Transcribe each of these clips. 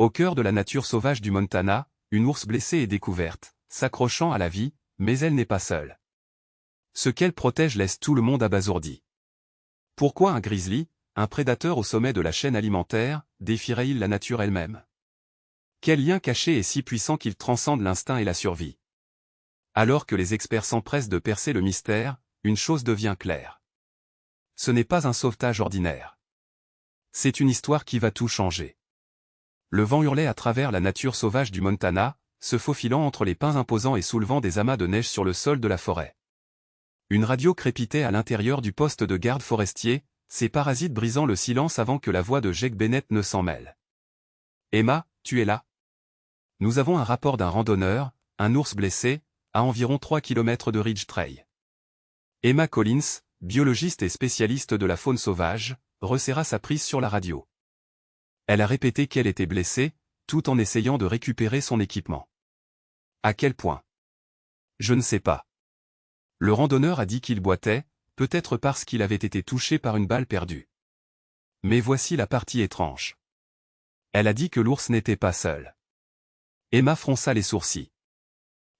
Au cœur de la nature sauvage du Montana, une ours blessée est découverte, s'accrochant à la vie, mais elle n'est pas seule. Ce qu'elle protège laisse tout le monde abasourdi. Pourquoi un grizzly, un prédateur au sommet de la chaîne alimentaire, défierait-il la nature elle-même? Quel lien caché est si puissant qu'il transcende l'instinct et la survie? Alors que les experts s'empressent de percer le mystère, une chose devient claire. Ce n'est pas un sauvetage ordinaire. C'est une histoire qui va tout changer. Le vent hurlait à travers la nature sauvage du Montana, se faufilant entre les pins imposants et soulevant des amas de neige sur le sol de la forêt. Une radio crépitait à l'intérieur du poste de garde forestier, ses parasites brisant le silence avant que la voix de Jake Bennett ne s'en mêle. « Emma, tu es là? Nous avons un rapport d'un randonneur, un ours blessé, à environ 3 km de Ridge Trail. » Emma Collins, biologiste et spécialiste de la faune sauvage, resserra sa prise sur la radio. Elle a répété qu'elle était blessée, tout en essayant de récupérer son équipement. À quel point? Je ne sais pas. Le randonneur a dit qu'il boitait, peut-être parce qu'il avait été touché par une balle perdue. Mais voici la partie étrange. Elle a dit que l'ours n'était pas seul. Emma fronça les sourcils.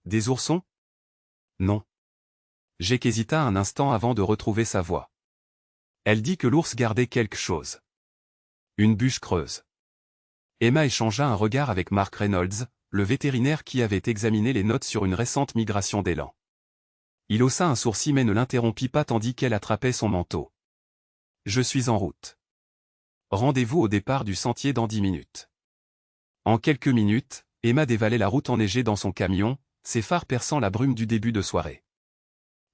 Des oursons? Non. Jake hésita un instant avant de retrouver sa voix. Elle dit que l'ours gardait quelque chose. Une bûche creuse. Emma échangea un regard avec Mark Reynolds, le vétérinaire qui avait examiné les notes sur une récente migration d'élan. Il haussa un sourcil mais ne l'interrompit pas tandis qu'elle attrapait son manteau. Je suis en route. Rendez-vous au départ du sentier dans 10 minutes. En quelques minutes, Emma dévalait la route enneigée dans son camion, ses phares perçant la brume du début de soirée.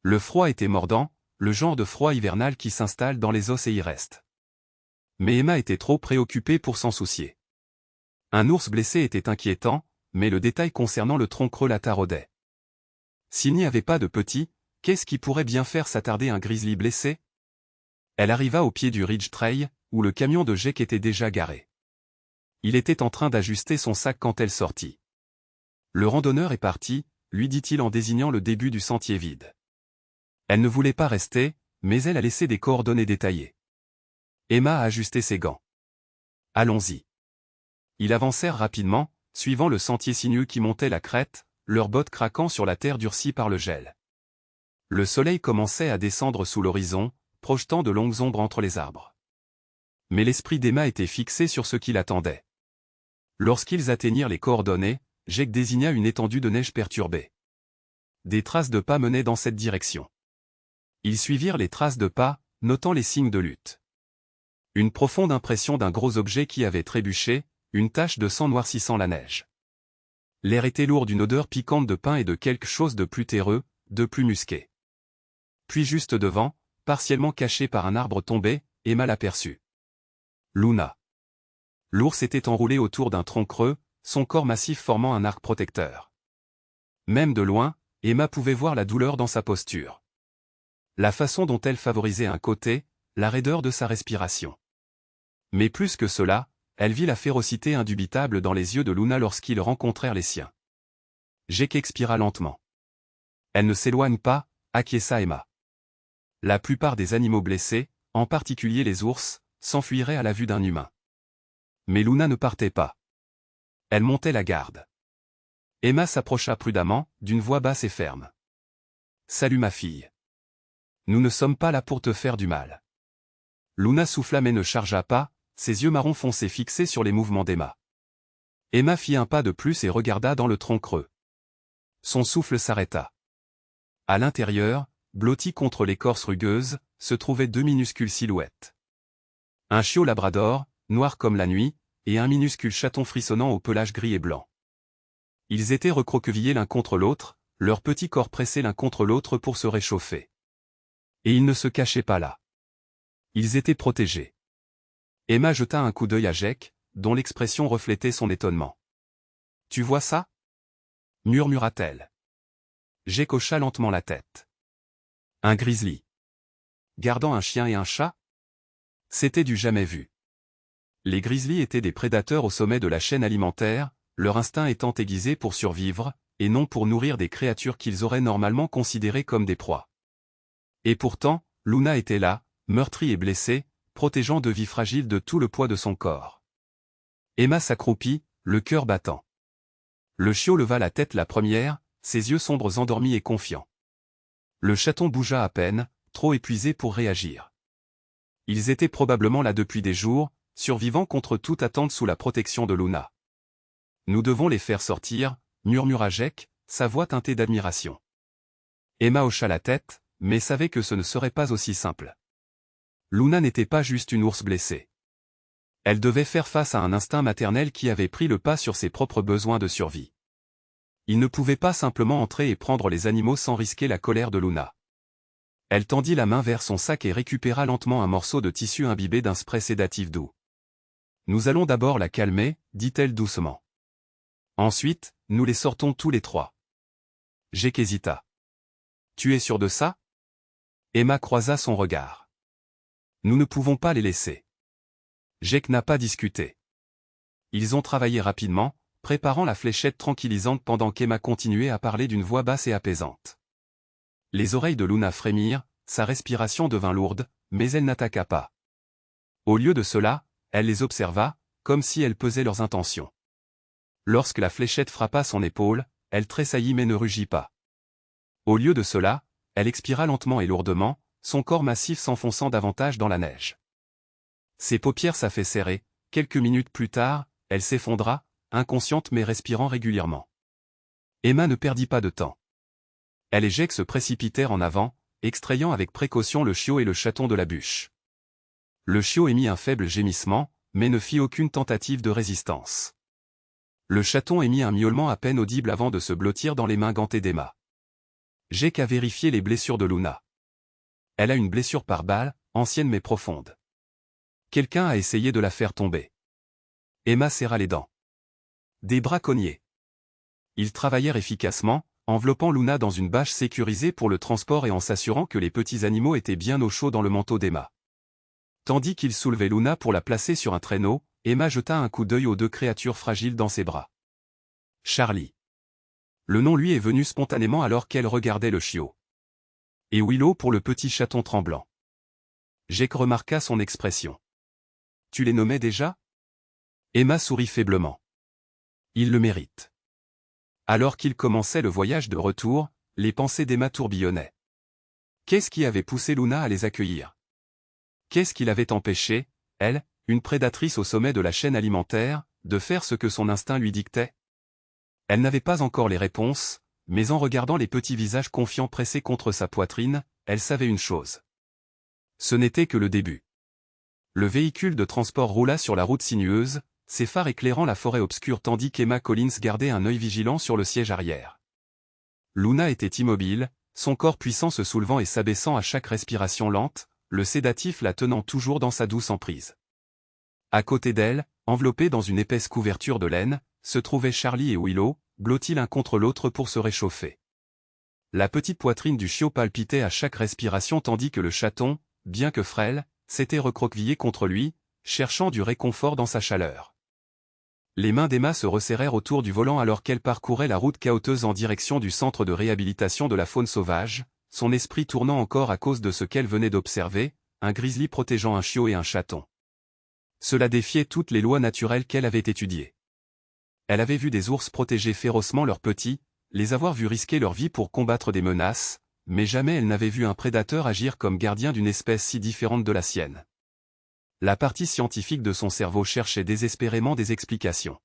Le froid était mordant, le genre de froid hivernal qui s'installe dans les os et y reste. Mais Emma était trop préoccupée pour s'en soucier. Un ours blessé était inquiétant, mais le détail concernant le tronc creux la taraudait. S'il n'y avait pas de petit, qu'est-ce qui pourrait bien faire s'attarder un grizzly blessé? Elle arriva au pied du Ridge Trail, où le camion de Jake était déjà garé. Il était en train d'ajuster son sac quand elle sortit. Le randonneur est parti, lui dit-il en désignant le début du sentier vide. Elle ne voulait pas rester, mais elle a laissé des coordonnées détaillées. Emma a ajusté ses gants. Allons-y. Ils avancèrent rapidement, suivant le sentier sinueux qui montait la crête, leurs bottes craquant sur la terre durcie par le gel. Le soleil commençait à descendre sous l'horizon, projetant de longues ombres entre les arbres. Mais l'esprit d'Emma était fixé sur ce qui l'attendait. Lorsqu'ils atteignirent les coordonnées, Jake désigna une étendue de neige perturbée. Des traces de pas menaient dans cette direction. Ils suivirent les traces de pas, notant les signes de lutte. Une profonde impression d'un gros objet qui avait trébuché, une tache de sang noircissant la neige. L'air était lourd d'une odeur piquante de pain et de quelque chose de plus terreux, de plus musqué. Puis juste devant, partiellement caché par un arbre tombé, Emma l'aperçut. Luna. L'ours était enroulé autour d'un tronc creux, son corps massif formant un arc protecteur. Même de loin, Emma pouvait voir la douleur dans sa posture. La façon dont elle favorisait un côté, la raideur de sa respiration. Mais plus que cela, elle vit la férocité indubitable dans les yeux de Luna lorsqu'ils rencontrèrent les siens. Jake expira lentement. Elle ne s'éloigne pas, acquiesça Emma. La plupart des animaux blessés, en particulier les ours, s'enfuiraient à la vue d'un humain. Mais Luna ne partait pas. Elle montait la garde. Emma s'approcha prudemment, d'une voix basse et ferme. « Salut ma fille. Nous ne sommes pas là pour te faire du mal. » Luna souffla mais ne chargea pas, ses yeux marron foncé fixés sur les mouvements d'Emma. Emma fit un pas de plus et regarda dans le tronc creux. Son souffle s'arrêta. À l'intérieur, blotti contre l'écorce rugueuse, se trouvaient 2 minuscules silhouettes. Un chiot labrador, noir comme la nuit, et un minuscule chaton frissonnant au pelage gris et blanc. Ils étaient recroquevillés l'un contre l'autre, leurs petits corps pressés l'un contre l'autre pour se réchauffer. Et ils ne se cachaient pas là. Ils étaient protégés. Emma jeta un coup d'œil à Jake, dont l'expression reflétait son étonnement. « Tu vois ça » murmura-t-elle. Jake hocha lentement la tête. Un grizzly. Gardant un chien et un chat? C'était du jamais vu. Les grizzlies étaient des prédateurs au sommet de la chaîne alimentaire, leur instinct étant aiguisé pour survivre, et non pour nourrir des créatures qu'ils auraient normalement considérées comme des proies. Et pourtant, Luna était là, meurtrie et blessée, protégeant de vie fragile de tout le poids de son corps. Emma s'accroupit, le cœur battant. Le chiot leva la tête la première, ses yeux sombres endormis et confiants. Le chaton bougea à peine, trop épuisé pour réagir. Ils étaient probablement là depuis des jours, survivant contre toute attente sous la protection de Luna. Nous devons les faire sortir, murmura Jake, sa voix teintée d'admiration. Emma hocha la tête, mais savait que ce ne serait pas aussi simple. Luna n'était pas juste une ours blessée. Elle devait faire face à un instinct maternel qui avait pris le pas sur ses propres besoins de survie. Il ne pouvait pas simplement entrer et prendre les animaux sans risquer la colère de Luna. Elle tendit la main vers son sac et récupéra lentement un morceau de tissu imbibé d'un spray sédatif doux. « Nous allons d'abord la calmer, dit-elle doucement. Ensuite, nous les sortons tous les trois. » Jake hésita. « Tu es sûr de ça ?» Emma croisa son regard. « Nous ne pouvons pas les laisser. » Jake n'a pas discuté. Ils ont travaillé rapidement, préparant la fléchette tranquillisante pendant qu'Emma continuait à parler d'une voix basse et apaisante. Les oreilles de Luna frémirent, sa respiration devint lourde, mais elle n'attaqua pas. Au lieu de cela, elle les observa, comme si elle pesait leurs intentions. Lorsque la fléchette frappa son épaule, elle tressaillit mais ne rugit pas. Au lieu de cela, elle expira lentement et lourdement, son corps massif s'enfonçant davantage dans la neige. Ses paupières s'affaissèrent, quelques minutes plus tard, elle s'effondra, inconsciente mais respirant régulièrement. Emma ne perdit pas de temps. Elle et Jake se précipitèrent en avant, extrayant avec précaution le chiot et le chaton de la bûche. Le chiot émit un faible gémissement, mais ne fit aucune tentative de résistance. Le chaton émit un miaulement à peine audible avant de se blottir dans les mains gantées d'Emma. Jake a vérifié les blessures de Luna. Elle a une blessure par balle, ancienne mais profonde. Quelqu'un a essayé de la faire tomber. Emma serra les dents. Des braconniers. Ils travaillèrent efficacement, enveloppant Luna dans une bâche sécurisée pour le transport et en s'assurant que les petits animaux étaient bien au chaud dans le manteau d'Emma. Tandis qu'ils soulevaient Luna pour la placer sur un traîneau, Emma jeta un coup d'œil aux deux créatures fragiles dans ses bras. Charlie. Le nom lui est venu spontanément alors qu'elle regardait le chiot. Et Willow pour le petit chaton tremblant. Jake remarqua son expression. Tu les nommais déjà ? Emma sourit faiblement. Il le mérite. Alors qu'il commençait le voyage de retour, les pensées d'Emma tourbillonnaient. Qu'est-ce qui avait poussé Luna à les accueillir ? Qu'est-ce qui l'avait empêché, elle, une prédatrice au sommet de la chaîne alimentaire, de faire ce que son instinct lui dictait ? Elle n'avait pas encore les réponses, mais en regardant les petits visages confiants pressés contre sa poitrine, elle savait une chose. Ce n'était que le début. Le véhicule de transport roula sur la route sinueuse, ses phares éclairant la forêt obscure tandis qu'Emma Collins gardait un œil vigilant sur le siège arrière. Luna était immobile, son corps puissant se soulevant et s'abaissant à chaque respiration lente, le sédatif la tenant toujours dans sa douce emprise. À côté d'elle, enveloppés dans une épaisse couverture de laine, se trouvaient Charlie et Willow, blottis l'un contre l'autre pour se réchauffer. La petite poitrine du chiot palpitait à chaque respiration tandis que le chaton, bien que frêle, s'était recroquevillé contre lui, cherchant du réconfort dans sa chaleur. Les mains d'Emma se resserrèrent autour du volant alors qu'elle parcourait la route cahoteuse en direction du centre de réhabilitation de la faune sauvage, son esprit tournant encore à cause de ce qu'elle venait d'observer, un grizzly protégeant un chiot et un chaton. Cela défiait toutes les lois naturelles qu'elle avait étudiées. Elle avait vu des ours protéger férocement leurs petits, les avoir vus risquer leur vie pour combattre des menaces, mais jamais elle n'avait vu un prédateur agir comme gardien d'une espèce si différente de la sienne. La partie scientifique de son cerveau cherchait désespérément des explications.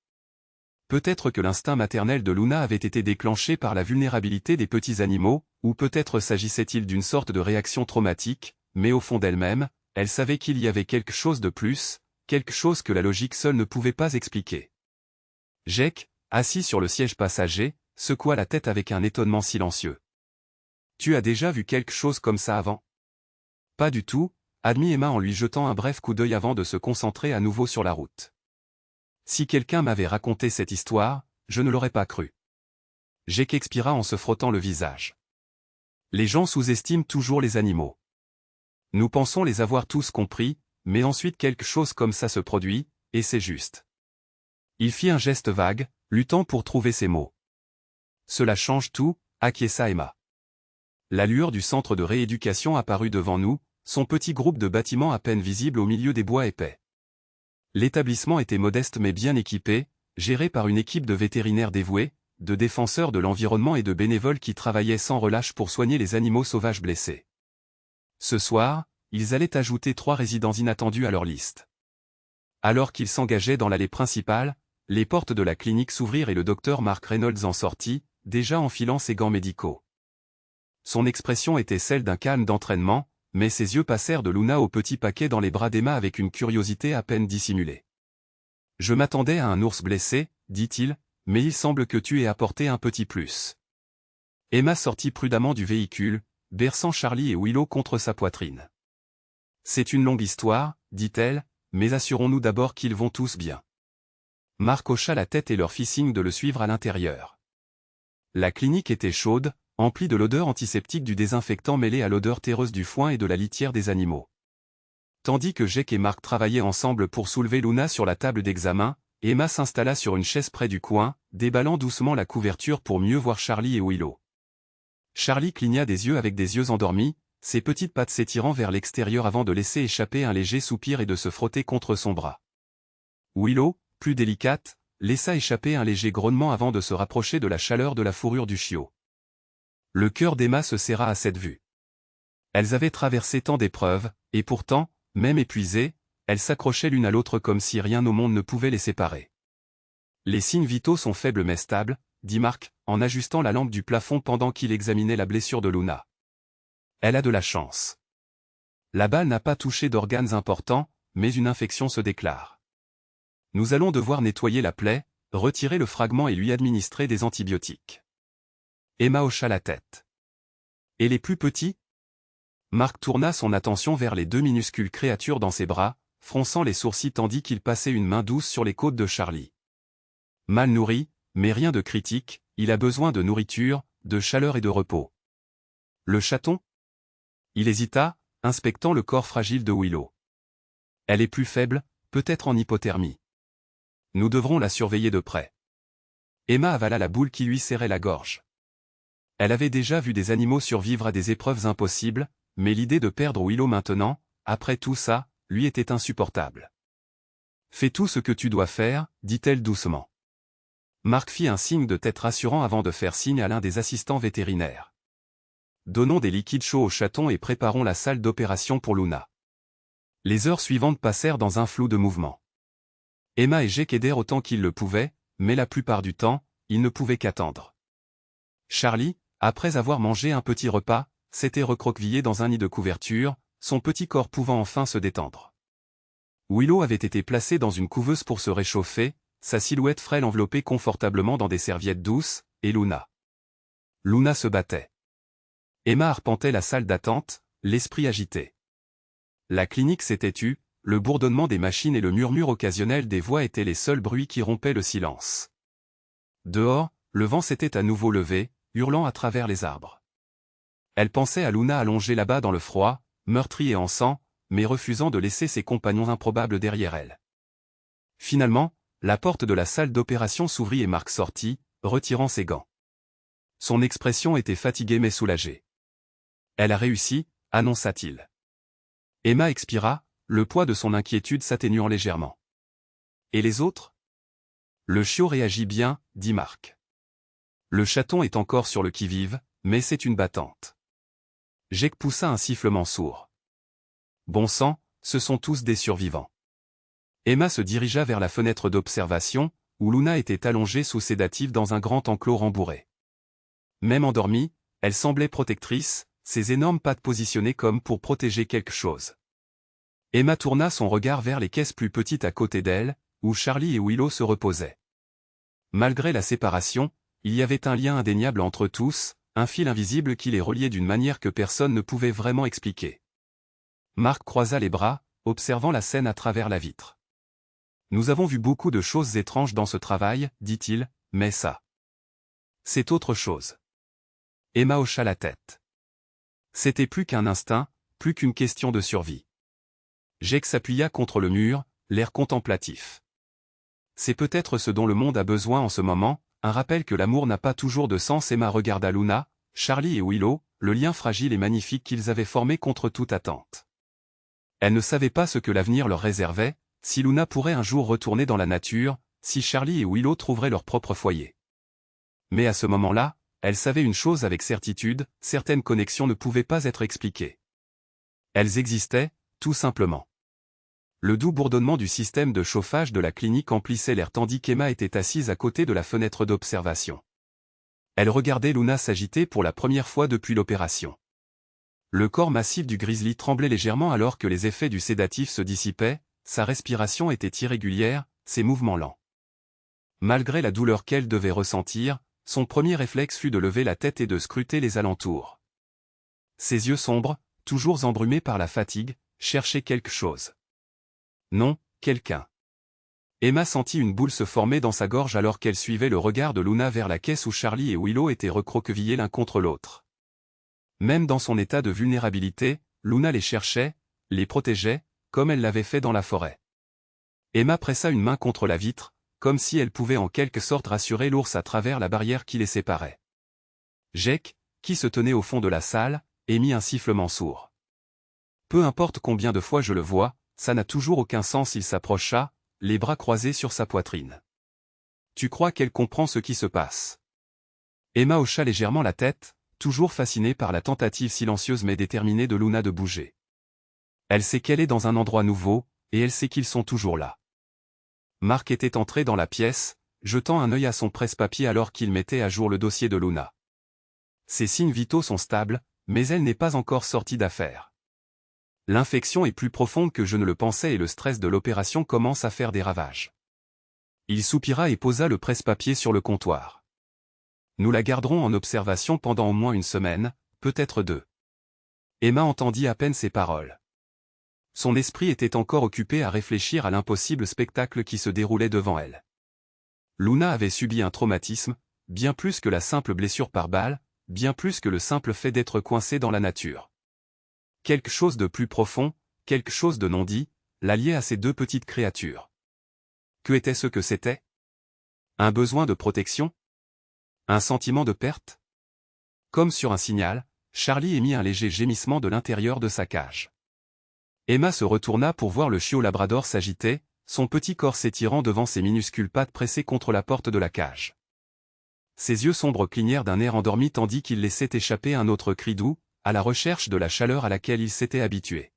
Peut-être que l'instinct maternel de Luna avait été déclenché par la vulnérabilité des petits animaux, ou peut-être s'agissait-il d'une sorte de réaction traumatique, mais au fond d'elle-même, elle savait qu'il y avait quelque chose de plus, quelque chose que la logique seule ne pouvait pas expliquer. Jake, assis sur le siège passager, secoua la tête avec un étonnement silencieux. « Tu as déjà vu quelque chose comme ça avant ? » « Pas du tout », admit Emma en lui jetant un bref coup d'œil avant de se concentrer à nouveau sur la route. « Si quelqu'un m'avait raconté cette histoire, je ne l'aurais pas cru. » Jake expira en se frottant le visage. Les gens sous-estiment toujours les animaux. Nous pensons les avoir tous compris, mais ensuite quelque chose comme ça se produit, et c'est juste. Il fit un geste vague, luttant pour trouver ses mots. Cela change tout, acquiesça Emma. La lueur du centre de rééducation apparut devant nous, son petit groupe de bâtiments à peine visible au milieu des bois épais. L'établissement était modeste mais bien équipé, géré par une équipe de vétérinaires dévoués, de défenseurs de l'environnement et de bénévoles qui travaillaient sans relâche pour soigner les animaux sauvages blessés. Ce soir, ils allaient ajouter 3 résidents inattendus à leur liste. Alors qu'ils s'engageaient dans l'allée principale, les portes de la clinique s'ouvrirent et le docteur Mark Reynolds en sortit, déjà enfilant ses gants médicaux. Son expression était celle d'un calme d'entraînement, mais ses yeux passèrent de Luna au petit paquet dans les bras d'Emma avec une curiosité à peine dissimulée. « Je m'attendais à un ours blessé, dit-il, mais il semble que tu aies apporté un petit plus. » Emma sortit prudemment du véhicule, berçant Charlie et Willow contre sa poitrine. « C'est une longue histoire, dit-elle, mais assurons-nous d'abord qu'ils vont tous bien. » Mark hocha la tête et leur fit signe de le suivre à l'intérieur. La clinique était chaude, emplie de l'odeur antiseptique du désinfectant mêlée à l'odeur terreuse du foin et de la litière des animaux. Tandis que Jake et Mark travaillaient ensemble pour soulever Luna sur la table d'examen, Emma s'installa sur une chaise près du coin, déballant doucement la couverture pour mieux voir Charlie et Willow. Charlie cligna des yeux avec des yeux endormis, ses petites pattes s'étirant vers l'extérieur avant de laisser échapper un léger soupir et de se frotter contre son bras. Willow, plus délicate, laissa échapper un léger grognement avant de se rapprocher de la chaleur de la fourrure du chiot. Le cœur d'Emma se serra à cette vue. Elles avaient traversé tant d'épreuves, et pourtant, même épuisées, elles s'accrochaient l'une à l'autre comme si rien au monde ne pouvait les séparer. Les signes vitaux sont faibles mais stables, dit Mark, en ajustant la lampe du plafond pendant qu'il examinait la blessure de Luna. Elle a de la chance. La balle n'a pas touché d'organes importants, mais une infection se déclare. Nous allons devoir nettoyer la plaie, retirer le fragment et lui administrer des antibiotiques. Emma hocha la tête. Et les plus petits? Mark tourna son attention vers les 2 minuscules créatures dans ses bras, fronçant les sourcils tandis qu'il passait une main douce sur les côtes de Charlie. Mal nourri, mais rien de critique, il a besoin de nourriture, de chaleur et de repos. Le chaton? Il hésita, inspectant le corps fragile de Willow. Elle est plus faible, peut-être en hypothermie. Nous devrons la surveiller de près. Emma avala la boule qui lui serrait la gorge. Elle avait déjà vu des animaux survivre à des épreuves impossibles, mais l'idée de perdre Willow maintenant, après tout ça, lui était insupportable. « Fais tout ce que tu dois faire, dit-elle doucement. Mark fit un signe de tête rassurant avant de faire signe à l'un des assistants vétérinaires. Donnons des liquides chauds au chaton et préparons la salle d'opération pour Luna. Les heures suivantes passèrent dans un flou de mouvements. Emma et Jake aidèrent autant qu'ils le pouvaient, mais la plupart du temps, ils ne pouvaient qu'attendre. Charlie, après avoir mangé un petit repas, s'était recroquevillé dans un nid de couverture, son petit corps pouvant enfin se détendre. Willow avait été placée dans une couveuse pour se réchauffer, sa silhouette frêle enveloppée confortablement dans des serviettes douces, et Luna. Luna se battait. Emma arpentait la salle d'attente, l'esprit agité. La clinique s'était tue, le bourdonnement des machines et le murmure occasionnel des voix étaient les seuls bruits qui rompaient le silence. Dehors, le vent s'était à nouveau levé, hurlant à travers les arbres. Elle pensait à Luna allongée là-bas dans le froid, meurtrie et en sang, mais refusant de laisser ses compagnons improbables derrière elle. Finalement, la porte de la salle d'opération s'ouvrit et Mark sortit, retirant ses gants. Son expression était fatiguée mais soulagée. « Elle a réussi », annonça-t-il. Emma expira, le poids de son inquiétude s'atténuant légèrement. « Et les autres ?» Le chiot réagit bien, dit Mark. Le chaton est encore sur le qui-vive, mais c'est une battante. Jake poussa un sifflement sourd. Bon sang, ce sont tous des survivants. Emma se dirigea vers la fenêtre d'observation, où Luna était allongée sous sédatif dans un grand enclos rembourré. Même endormie, elle semblait protectrice, ses énormes pattes positionnées comme pour protéger quelque chose. Emma tourna son regard vers les caisses plus petites à côté d'elle, où Charlie et Willow se reposaient. Malgré la séparation, il y avait un lien indéniable entre tous, un fil invisible qui les reliait d'une manière que personne ne pouvait vraiment expliquer. Mark croisa les bras, observant la scène à travers la vitre. « Nous avons vu beaucoup de choses étranges dans ce travail, dit-il, mais ça. C'est autre chose. » Emma hocha la tête. C'était plus qu'un instinct, plus qu'une question de survie. Jake s'appuya contre le mur, l'air contemplatif. C'est peut-être ce dont le monde a besoin en ce moment, un rappel que l'amour n'a pas toujours de sens. Emma regarda Luna, Charlie et Willow, le lien fragile et magnifique qu'ils avaient formé contre toute attente. Elle ne savait pas ce que l'avenir leur réservait, si Luna pourrait un jour retourner dans la nature, si Charlie et Willow trouveraient leur propre foyer. Mais à ce moment-là, elle savait une chose avec certitude, certaines connexions ne pouvaient pas être expliquées. Elles existaient, tout simplement. Le doux bourdonnement du système de chauffage de la clinique emplissait l'air tandis qu'Emma était assise à côté de la fenêtre d'observation. Elle regardait Luna s'agiter pour la première fois depuis l'opération. Le corps massif du grizzly tremblait légèrement alors que les effets du sédatif se dissipaient, sa respiration était irrégulière, ses mouvements lents. Malgré la douleur qu'elle devait ressentir, son premier réflexe fut de lever la tête et de scruter les alentours. Ses yeux sombres, toujours embrumés par la fatigue, cherchaient quelque chose. Non, quelqu'un. Emma sentit une boule se former dans sa gorge alors qu'elle suivait le regard de Luna vers la caisse où Charlie et Willow étaient recroquevillés l'un contre l'autre. Même dans son état de vulnérabilité, Luna les cherchait, les protégeait, comme elle l'avait fait dans la forêt. Emma pressa une main contre la vitre, comme si elle pouvait en quelque sorte rassurer l'ours à travers la barrière qui les séparait. Jake, qui se tenait au fond de la salle, émit un sifflement sourd. Peu importe combien de fois je le vois, ça n'a toujours aucun sens. Il s'approcha, les bras croisés sur sa poitrine. Tu crois qu'elle comprend ce qui se passe? Emma hocha légèrement la tête, toujours fascinée par la tentative silencieuse mais déterminée de Luna de bouger. Elle sait qu'elle est dans un endroit nouveau, et elle sait qu'ils sont toujours là. Mark était entré dans la pièce, jetant un œil à son presse-papier alors qu'il mettait à jour le dossier de Luna. Ses signes vitaux sont stables, mais elle n'est pas encore sortie d'affaire. L'infection est plus profonde que je ne le pensais et le stress de l'opération commence à faire des ravages. Il soupira et posa le presse-papier sur le comptoir. Nous la garderons en observation pendant au moins une semaine, peut-être 2. Emma entendit à peine ces paroles. Son esprit était encore occupé à réfléchir à l'impossible spectacle qui se déroulait devant elle. Luna avait subi un traumatisme, bien plus que la simple blessure par balle, bien plus que le simple fait d'être coincée dans la nature. Quelque chose de plus profond, quelque chose de non dit, la liait à ces 2 petites créatures. Que était-ce que c'était? Un besoin de protection? Un sentiment de perte? Comme sur un signal, Charlie émit un léger gémissement de l'intérieur de sa cage. Emma se retourna pour voir le chiot labrador s'agiter, son petit corps s'étirant devant ses minuscules pattes pressées contre la porte de la cage. Ses yeux sombres clignèrent d'un air endormi tandis qu'il laissait échapper un autre cri doux, à la recherche de la chaleur à laquelle il s'était habitué.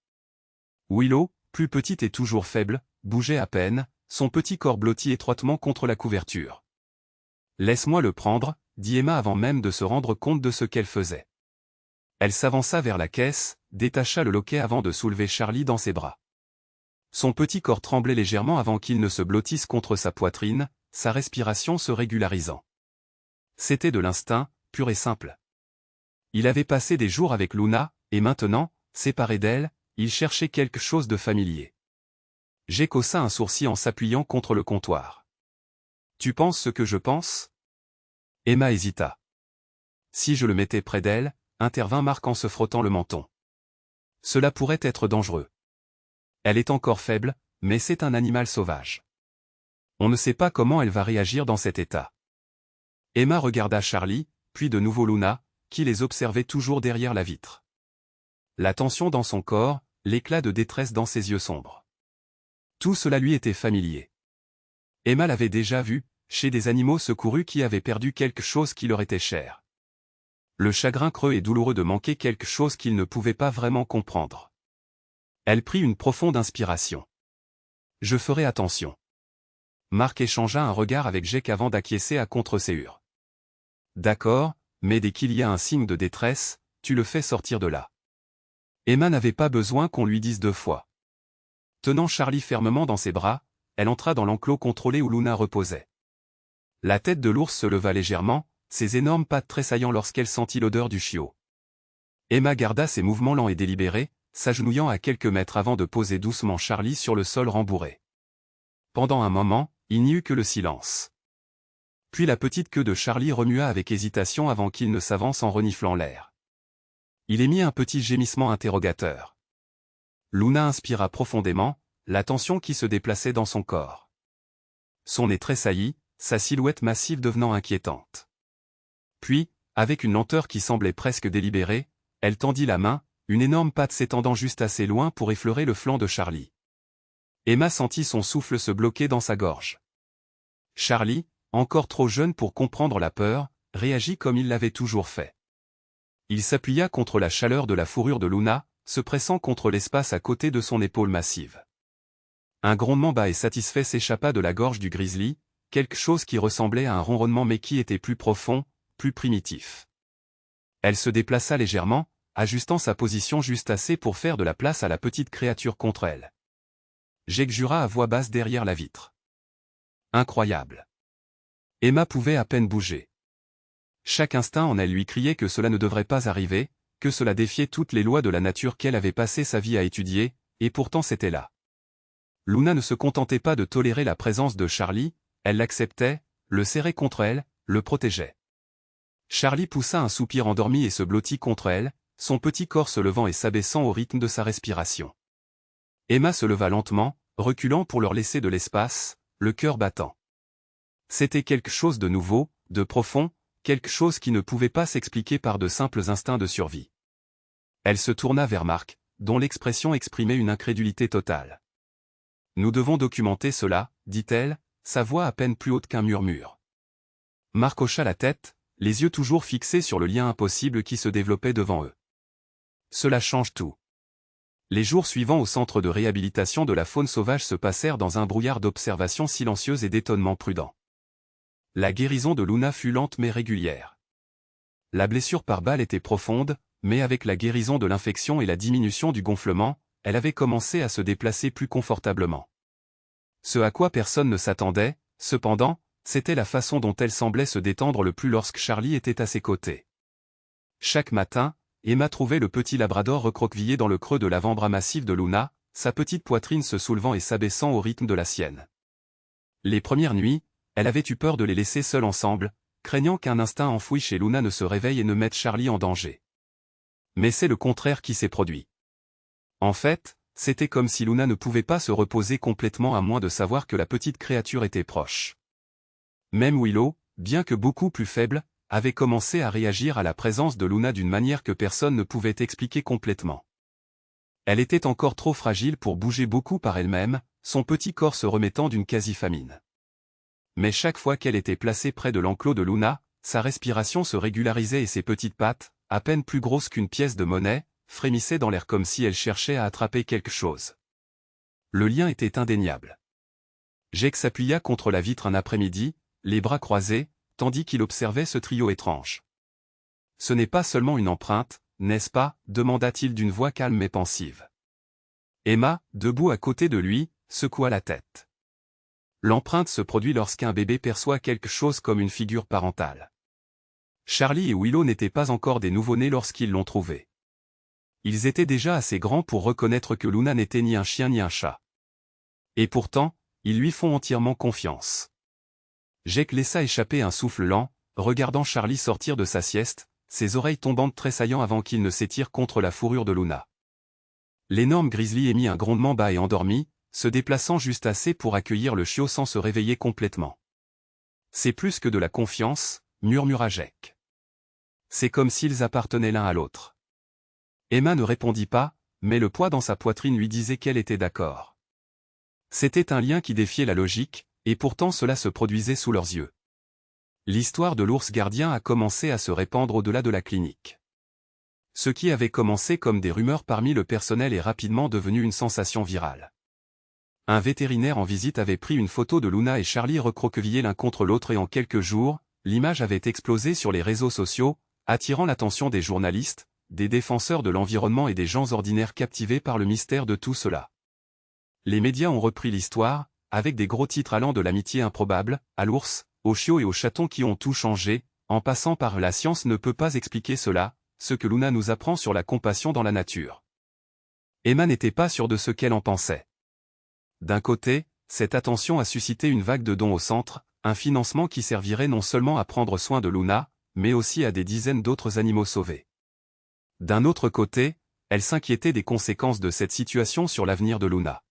Willow, plus petite et toujours faible, bougeait à peine, son petit corps blotti étroitement contre la couverture. « Laisse-moi le prendre », dit Emma avant même de se rendre compte de ce qu'elle faisait. Elle s'avança vers la caisse, détacha le loquet avant de soulever Charlie dans ses bras. Son petit corps tremblait légèrement avant qu'il ne se blottisse contre sa poitrine, sa respiration se régularisant. C'était de l'instinct, pur et simple. Il avait passé des jours avec Luna, et maintenant, séparé d'elle, il cherchait quelque chose de familier. Jake haussa un sourcil en s'appuyant contre le comptoir. « Tu penses ce que je pense ?» Emma hésita. « Si je le mettais près d'elle », intervint Mark en se frottant le menton. « Cela pourrait être dangereux. Elle est encore faible, mais c'est un animal sauvage. On ne sait pas comment elle va réagir dans cet état. » Emma regarda Charlie, puis de nouveau Luna, qui les observait toujours derrière la vitre. La tension dans son corps, l'éclat de détresse dans ses yeux sombres. Tout cela lui était familier. Emma l'avait déjà vu, chez des animaux secourus qui avaient perdu quelque chose qui leur était cher. Le chagrin creux et douloureux de manquer quelque chose qu'ils ne pouvaient pas vraiment comprendre. Elle prit une profonde inspiration. « Je ferai attention. » Mark échangea un regard avec Jake avant d'acquiescer à contre-séhur. « D'accord, mais dès qu'il y a un signe de détresse, tu le fais sortir de là. » Emma n'avait pas besoin qu'on lui dise 2 fois. Tenant Charlie fermement dans ses bras, elle entra dans l'enclos contrôlé où Luna reposait. La tête de l'ours se leva légèrement, ses énormes pattes tressaillant lorsqu'elle sentit l'odeur du chiot. Emma garda ses mouvements lents et délibérés, s'agenouillant à quelques mètres avant de poser doucement Charlie sur le sol rembourré. Pendant un moment, il n'y eut que le silence. Puis la petite queue de Charlie remua avec hésitation avant qu'il ne s'avance en reniflant l'air. Il émit un petit gémissement interrogateur. Luna inspira profondément, la tension qui se déplaçait dans son corps. Son nez tressaillit, sa silhouette massive devenant inquiétante. Puis, avec une lenteur qui semblait presque délibérée, elle tendit la main, une énorme patte s'étendant juste assez loin pour effleurer le flanc de Charlie. Emma sentit son souffle se bloquer dans sa gorge. Charlie, encore trop jeune pour comprendre la peur, réagit comme il l'avait toujours fait. Il s'appuya contre la chaleur de la fourrure de Luna, se pressant contre l'espace à côté de son épaule massive. Un grondement bas et satisfait s'échappa de la gorge du grizzly, quelque chose qui ressemblait à un ronronnement mais qui était plus profond, plus primitif. Elle se déplaça légèrement, ajustant sa position juste assez pour faire de la place à la petite créature contre elle. Jake jura à voix basse derrière la vitre. Incroyable. Emma pouvait à peine bouger. Chaque instinct en elle lui criait que cela ne devrait pas arriver, que cela défiait toutes les lois de la nature qu'elle avait passé sa vie à étudier, et pourtant c'était là. Luna ne se contentait pas de tolérer la présence de Charlie, elle l'acceptait, le serrait contre elle, le protégeait. Charlie poussa un soupir endormi et se blottit contre elle, son petit corps se levant et s'abaissant au rythme de sa respiration. Emma se leva lentement, reculant pour leur laisser de l'espace, le cœur battant. C'était quelque chose de nouveau, de profond, quelque chose qui ne pouvait pas s'expliquer par de simples instincts de survie. Elle se tourna vers Mark, dont l'expression exprimait une incrédulité totale. « Nous devons documenter cela, dit-elle, sa voix à peine plus haute qu'un murmure. Mark hocha la tête, les yeux toujours fixés sur le lien impossible qui se développait devant eux. Cela change tout. Les jours suivants au centre de réhabilitation de la faune sauvage se passèrent dans un brouillard d'observation silencieuse et d'étonnement prudent. La guérison de Luna fut lente mais régulière. La blessure par balle était profonde, mais avec la guérison de l'infection et la diminution du gonflement, elle avait commencé à se déplacer plus confortablement. Ce à quoi personne ne s'attendait, cependant, c'était la façon dont elle semblait se détendre le plus lorsque Charlie était à ses côtés. Chaque matin, Emma trouvait le petit labrador recroquevillé dans le creux de l'avant-bras massif de Luna, sa petite poitrine se soulevant et s'abaissant au rythme de la sienne. Les premières nuits, elle avait eu peur de les laisser seuls ensemble, craignant qu'un instinct enfoui chez Luna ne se réveille et ne mette Charlie en danger. Mais c'est le contraire qui s'est produit. En fait, c'était comme si Luna ne pouvait pas se reposer complètement à moins de savoir que la petite créature était proche. Même Willow, bien que beaucoup plus faible, avait commencé à réagir à la présence de Luna d'une manière que personne ne pouvait expliquer complètement. Elle était encore trop fragile pour bouger beaucoup par elle-même, son petit corps se remettant d'une quasi-famine. Mais chaque fois qu'elle était placée près de l'enclos de Luna, sa respiration se régularisait et ses petites pattes, à peine plus grosses qu'une pièce de monnaie, frémissaient dans l'air comme si elle cherchait à attraper quelque chose. Le lien était indéniable. Jake s'appuya contre la vitre un après-midi, les bras croisés, tandis qu'il observait ce trio étrange. « Ce n'est pas seulement une empreinte, n'est-ce pas » demanda-t-il d'une voix calme mais pensive. Emma, debout à côté de lui, secoua la tête. L'empreinte se produit lorsqu'un bébé perçoit quelque chose comme une figure parentale. Charlie et Willow n'étaient pas encore des nouveau-nés lorsqu'ils l'ont trouvé. Ils étaient déjà assez grands pour reconnaître que Luna n'était ni un chien ni un chat. Et pourtant, ils lui font entièrement confiance. Jake laissa échapper un souffle lent, regardant Charlie sortir de sa sieste, ses oreilles tombantes tressaillant avant qu'il ne s'étire contre la fourrure de Luna. L'énorme grizzly émit un grondement bas et endormi, se déplaçant juste assez pour accueillir le chiot sans se réveiller complètement. « C'est plus que de la confiance » murmura Jake. « C'est comme s'ils appartenaient l'un à l'autre. » Emma ne répondit pas, mais le poids dans sa poitrine lui disait qu'elle était d'accord. C'était un lien qui défiait la logique, et pourtant cela se produisait sous leurs yeux. L'histoire de l'ours gardien a commencé à se répandre au-delà de la clinique. Ce qui avait commencé comme des rumeurs parmi le personnel est rapidement devenu une sensation virale. Un vétérinaire en visite avait pris une photo de Luna et Charlie recroquevillés l'un contre l'autre et en quelques jours, l'image avait explosé sur les réseaux sociaux, attirant l'attention des journalistes, des défenseurs de l'environnement et des gens ordinaires captivés par le mystère de tout cela. Les médias ont repris l'histoire, avec des gros titres allant de l'amitié improbable, à l'ours, aux chiots et aux chatons qui ont tout changé, en passant par la science ne peut pas expliquer cela, ce que Luna nous apprend sur la compassion dans la nature. Emma n'était pas sûre de ce qu'elle en pensait. D'un côté, cette attention a suscité une vague de dons au centre, un financement qui servirait non seulement à prendre soin de Luna, mais aussi à des dizaines d'autres animaux sauvés. D'un autre côté, elle s'inquiétait des conséquences de cette situation sur l'avenir de Luna.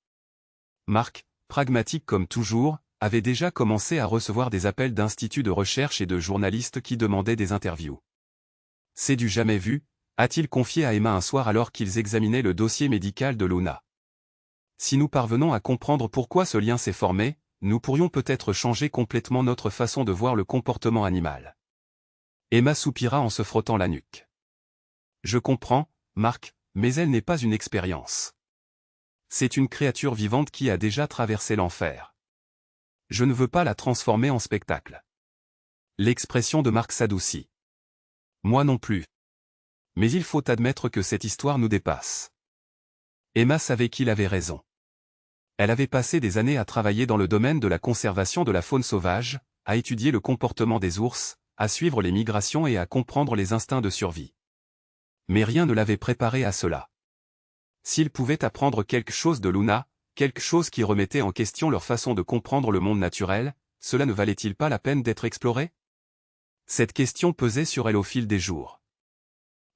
Mark, pragmatique comme toujours, avait déjà commencé à recevoir des appels d'instituts de recherche et de journalistes qui demandaient des interviews. « C'est du jamais vu », a-t-il confié à Emma un soir alors qu'ils examinaient le dossier médical de Luna. « Si nous parvenons à comprendre pourquoi ce lien s'est formé, nous pourrions peut-être changer complètement notre façon de voir le comportement animal. Emma soupira en se frottant la nuque. Je comprends, Marc, mais elle n'est pas une expérience. C'est une créature vivante qui a déjà traversé l'enfer. Je ne veux pas la transformer en spectacle. L'expression de Marc s'adoucit. Moi non plus. Mais il faut admettre que cette histoire nous dépasse. Emma savait qu'il avait raison. Elle avait passé des années à travailler dans le domaine de la conservation de la faune sauvage, à étudier le comportement des ours, à suivre les migrations et à comprendre les instincts de survie. Mais rien ne l'avait préparée à cela. S'il pouvait apprendre quelque chose de Luna, quelque chose qui remettait en question leur façon de comprendre le monde naturel, cela ne valait-il pas la peine d'être exploré? Cette question pesait sur elle au fil des jours.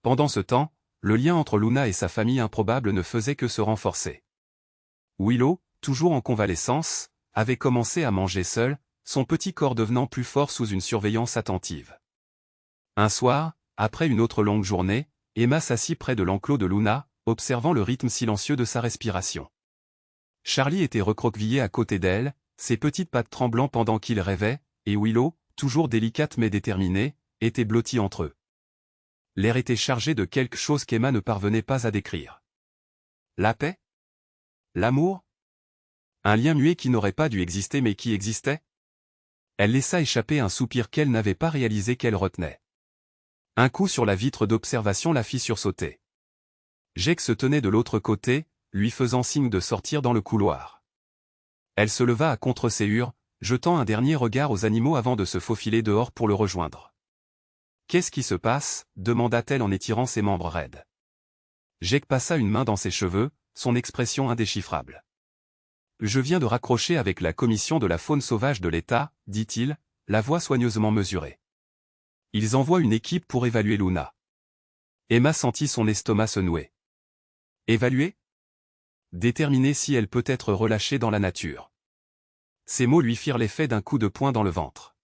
Pendant ce temps, le lien entre Luna et sa famille improbable ne faisait que se renforcer. Willow, toujours en convalescence, avait commencé à manger seul, son petit corps devenant plus fort sous une surveillance attentive. Un soir, après une autre longue journée, Emma s'assit près de l'enclos de Luna, observant le rythme silencieux de sa respiration. Charlie était recroquevillé à côté d'elle, ses petites pattes tremblant pendant qu'il rêvait, et Willow, toujours délicate mais déterminée, était blottie entre eux. L'air était chargé de quelque chose qu'Emma ne parvenait pas à décrire. La paix? L'amour? Un lien muet qui n'aurait pas dû exister mais qui existait? Elle laissa échapper un soupir qu'elle n'avait pas réalisé qu'elle retenait. Un coup sur la vitre d'observation la fit sursauter. Jake se tenait de l'autre côté, lui faisant signe de sortir dans le couloir. Elle se leva à contre-séhur, jetant un dernier regard aux animaux avant de se faufiler dehors pour le rejoindre. « Qu'est-ce qui se passe » demanda-t-elle en étirant ses membres raides. Jake passa une main dans ses cheveux, son expression indéchiffrable. « Je viens de raccrocher avec la commission de la faune sauvage de l'État, dit-il, la voix soigneusement mesurée. Ils envoient une équipe pour évaluer Luna. Emma sentit son estomac se nouer. Évaluer? Déterminer si elle peut être relâchée dans la nature. Ces mots lui firent l'effet d'un coup de poing dans le ventre.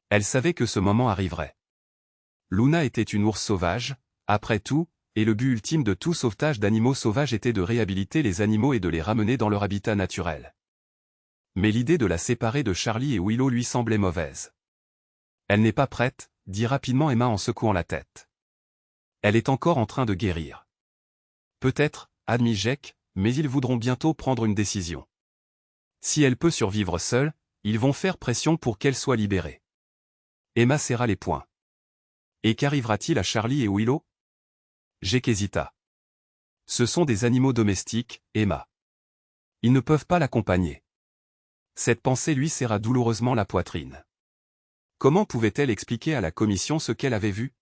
Elle savait que ce moment arriverait. Luna était une ours sauvage, après tout, et le but ultime de tout sauvetage d'animaux sauvages était de réhabiliter les animaux et de les ramener dans leur habitat naturel. Mais l'idée de la séparer de Charlie et Willow lui semblait mauvaise. Elle n'est pas prête, dit rapidement Emma en secouant la tête. Elle est encore en train de guérir. Peut-être, admit Jake, mais ils voudront bientôt prendre une décision. Si elle peut survivre seule, ils vont faire pression pour qu'elle soit libérée. Emma serra les poings. Et qu'arrivera-t-il à Charlie et Willow? Jake hésita. Ce sont des animaux domestiques, Emma. Ils ne peuvent pas l'accompagner. Cette pensée lui serra douloureusement la poitrine. Comment pouvait-elle expliquer à la commission ce qu'elle avait vu?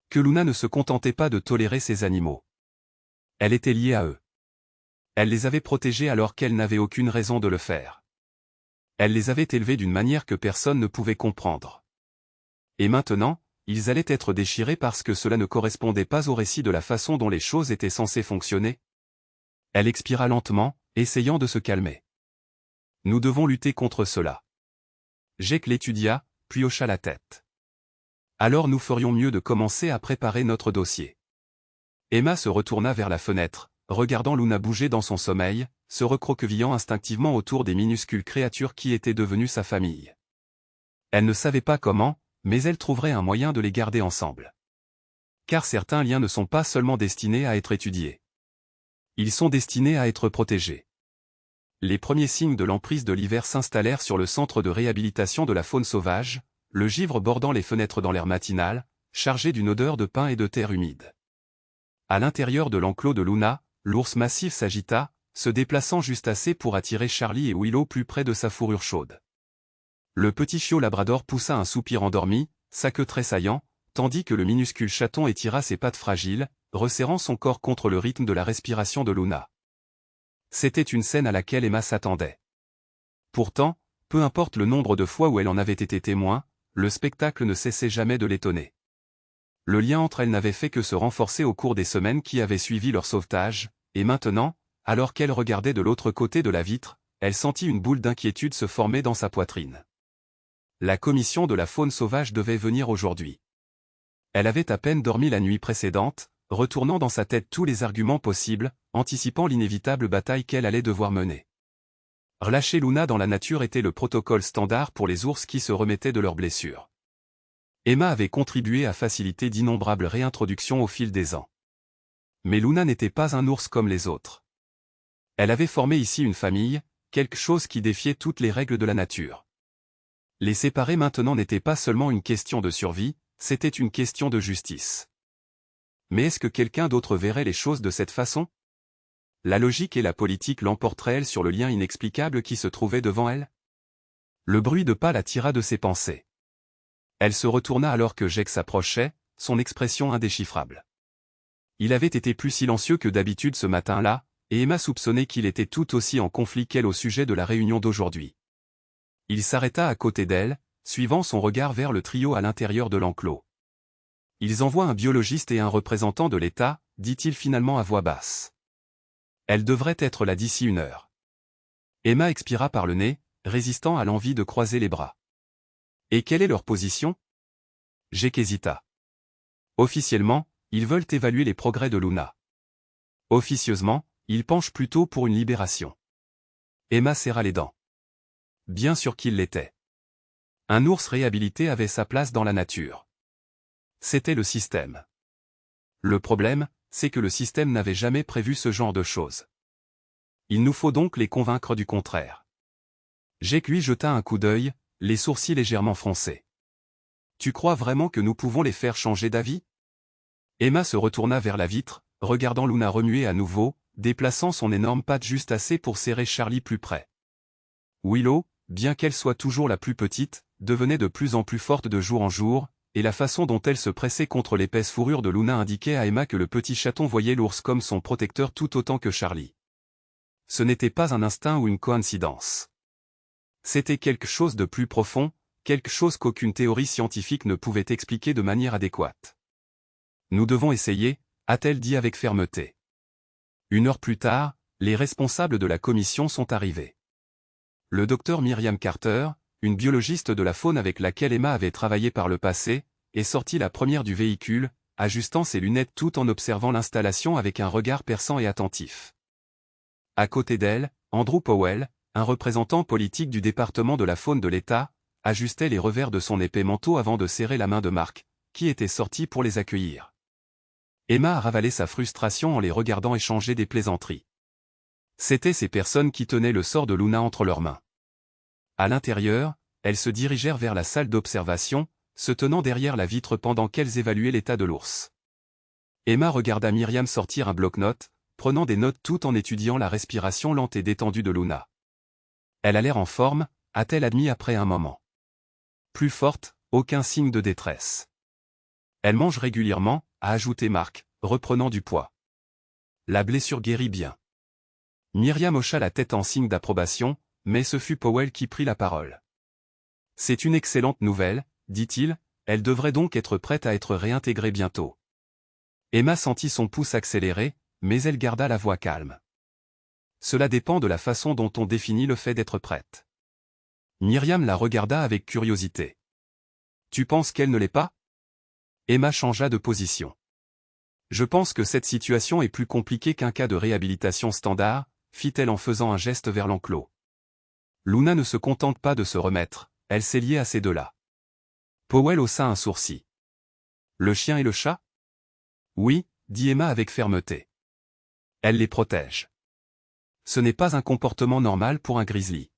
Que Luna ne se contentait pas de tolérer ces animaux. Elle était liée à eux. Elle les avait protégés alors qu'elle n'avait aucune raison de le faire. Elle les avait élevés d'une manière que personne ne pouvait comprendre. Et maintenant, ils allaient être déchirés parce que cela ne correspondait pas au récit de la façon dont les choses étaient censées fonctionner. Elle expira lentement, essayant de se calmer. Nous devons lutter contre cela. Jake l'étudia, puis hocha la tête. Alors nous ferions mieux de commencer à préparer notre dossier. Emma se retourna vers la fenêtre, regardant Luna bouger dans son sommeil, se recroquevillant instinctivement autour des minuscules créatures qui étaient devenues sa famille. Elle ne savait pas comment, mais elle trouverait un moyen de les garder ensemble. Car certains liens ne sont pas seulement destinés à être étudiés. Ils sont destinés à être protégés. Les premiers signes de l'emprise de l'hiver s'installèrent sur le centre de réhabilitation de la faune sauvage, le givre bordant les fenêtres dans l'air matinal, chargé d'une odeur de pin et de terre humide. À l'intérieur de l'enclos de Luna, l'ours massif s'agita, se déplaçant juste assez pour attirer Charlie et Willow plus près de sa fourrure chaude. Le petit chiot labrador poussa un soupir endormi, sa queue tressaillant, tandis que le minuscule chaton étira ses pattes fragiles, resserrant son corps contre le rythme de la respiration de Luna. C'était une scène à laquelle Emma s'attendait. Pourtant, peu importe le nombre de fois où elle en avait été témoin, le spectacle ne cessait jamais de l'étonner. Le lien entre elles n'avait fait que se renforcer au cours des semaines qui avaient suivi leur sauvetage, et maintenant, alors qu'elle regardait de l'autre côté de la vitre, elle sentit une boule d'inquiétude se former dans sa poitrine. La commission de la faune sauvage devait venir aujourd'hui. Elle avait à peine dormi la nuit précédente, retournant dans sa tête tous les arguments possibles, anticipant l'inévitable bataille qu'elle allait devoir mener. Relâcher Luna dans la nature était le protocole standard pour les ours qui se remettaient de leurs blessures. Emma avait contribué à faciliter d'innombrables réintroductions au fil des ans. Mais Luna n'était pas un ours comme les autres. Elle avait formé ici une famille, quelque chose qui défiait toutes les règles de la nature. Les séparer maintenant n'était pas seulement une question de survie, c'était une question de justice. Mais est-ce que quelqu'un d'autre verrait les choses de cette façon? La logique et la politique l'emporteraient-elles sur le lien inexplicable qui se trouvait devant elle? Le bruit de pas la tira de ses pensées. Elle se retourna alors que Jake s'approchait, son expression indéchiffrable. Il avait été plus silencieux que d'habitude ce matin-là, et Emma soupçonnait qu'il était tout aussi en conflit qu'elle au sujet de la réunion d'aujourd'hui. Il s'arrêta à côté d'elle, suivant son regard vers le trio à l'intérieur de l'enclos. « Ils envoient un biologiste et un représentant de l'État, dit-il finalement à voix basse. Elle devrait être là d'ici 1 heure. Emma expira par le nez, résistant à l'envie de croiser les bras. Et quelle est leur position? Jake hésita. Officiellement, ils veulent évaluer les progrès de Luna. Officieusement, ils penchent plutôt pour une libération. Emma serra les dents. Bien sûr qu'il l'était. Un ours réhabilité avait sa place dans la nature. C'était le système. Le problème, c'est que le système n'avait jamais prévu ce genre de choses. Il nous faut donc les convaincre du contraire. Jake lui jeta un coup d'œil, les sourcils légèrement froncés. Tu crois vraiment que nous pouvons les faire changer d'avis? Emma se retourna vers la vitre, regardant Luna remuer à nouveau, déplaçant son énorme patte juste assez pour serrer Charlie plus près. Willow, bien qu'elle soit toujours la plus petite, devenait de plus en plus forte de jour en jour, et la façon dont elle se pressait contre l'épaisse fourrure de Luna indiquait à Emma que le petit chaton voyait l'ours comme son protecteur tout autant que Charlie. Ce n'était pas un instinct ou une coïncidence. C'était quelque chose de plus profond, quelque chose qu'aucune théorie scientifique ne pouvait expliquer de manière adéquate. Nous devons essayer, a-t-elle dit avec fermeté. 1 heure plus tard, les responsables de la commission sont arrivés. Le docteur Myriam Carter, une biologiste de la faune avec laquelle Emma avait travaillé par le passé, est sortie la première du véhicule, ajustant ses lunettes tout en observant l'installation avec un regard perçant et attentif. À côté d'elle, Andrew Powell, un représentant politique du département de la faune de l'État, ajustait les revers de son épais manteau avant de serrer la main de Mark, qui était sorti pour les accueillir. Emma a ravalé sa frustration en les regardant échanger des plaisanteries. C'étaient ces personnes qui tenaient le sort de Luna entre leurs mains. À l'intérieur, elles se dirigèrent vers la salle d'observation, se tenant derrière la vitre pendant qu'elles évaluaient l'état de l'ours. Emma regarda Myriam sortir un bloc-notes, prenant des notes tout en étudiant la respiration lente et détendue de Luna. Elle a l'air en forme, a-t-elle admis après un moment. Plus forte, aucun signe de détresse. Elle mange régulièrement, a ajouté Mark, reprenant du poids. La blessure guérit bien. Myriam hocha la tête en signe d'approbation, mais ce fut Powell qui prit la parole. C'est une excellente nouvelle, dit-il, elle devrait donc être prête à être réintégrée bientôt. Emma sentit son pouce accélérer, mais elle garda la voix calme. Cela dépend de la façon dont on définit le fait d'être prête. Myriam la regarda avec curiosité. Tu penses qu'elle ne l'est pas? Emma changea de position. Je pense que cette situation est plus compliquée qu'un cas de réhabilitation standard, fit-elle en faisant un geste vers l'enclos. Luna ne se contente pas de se remettre, elle s'est liée à ces deux-là. Powell haussa un sourcil. Le chien et le chat? Oui, dit Emma avec fermeté. Elle les protège. Ce n'est pas un comportement normal pour un grizzly.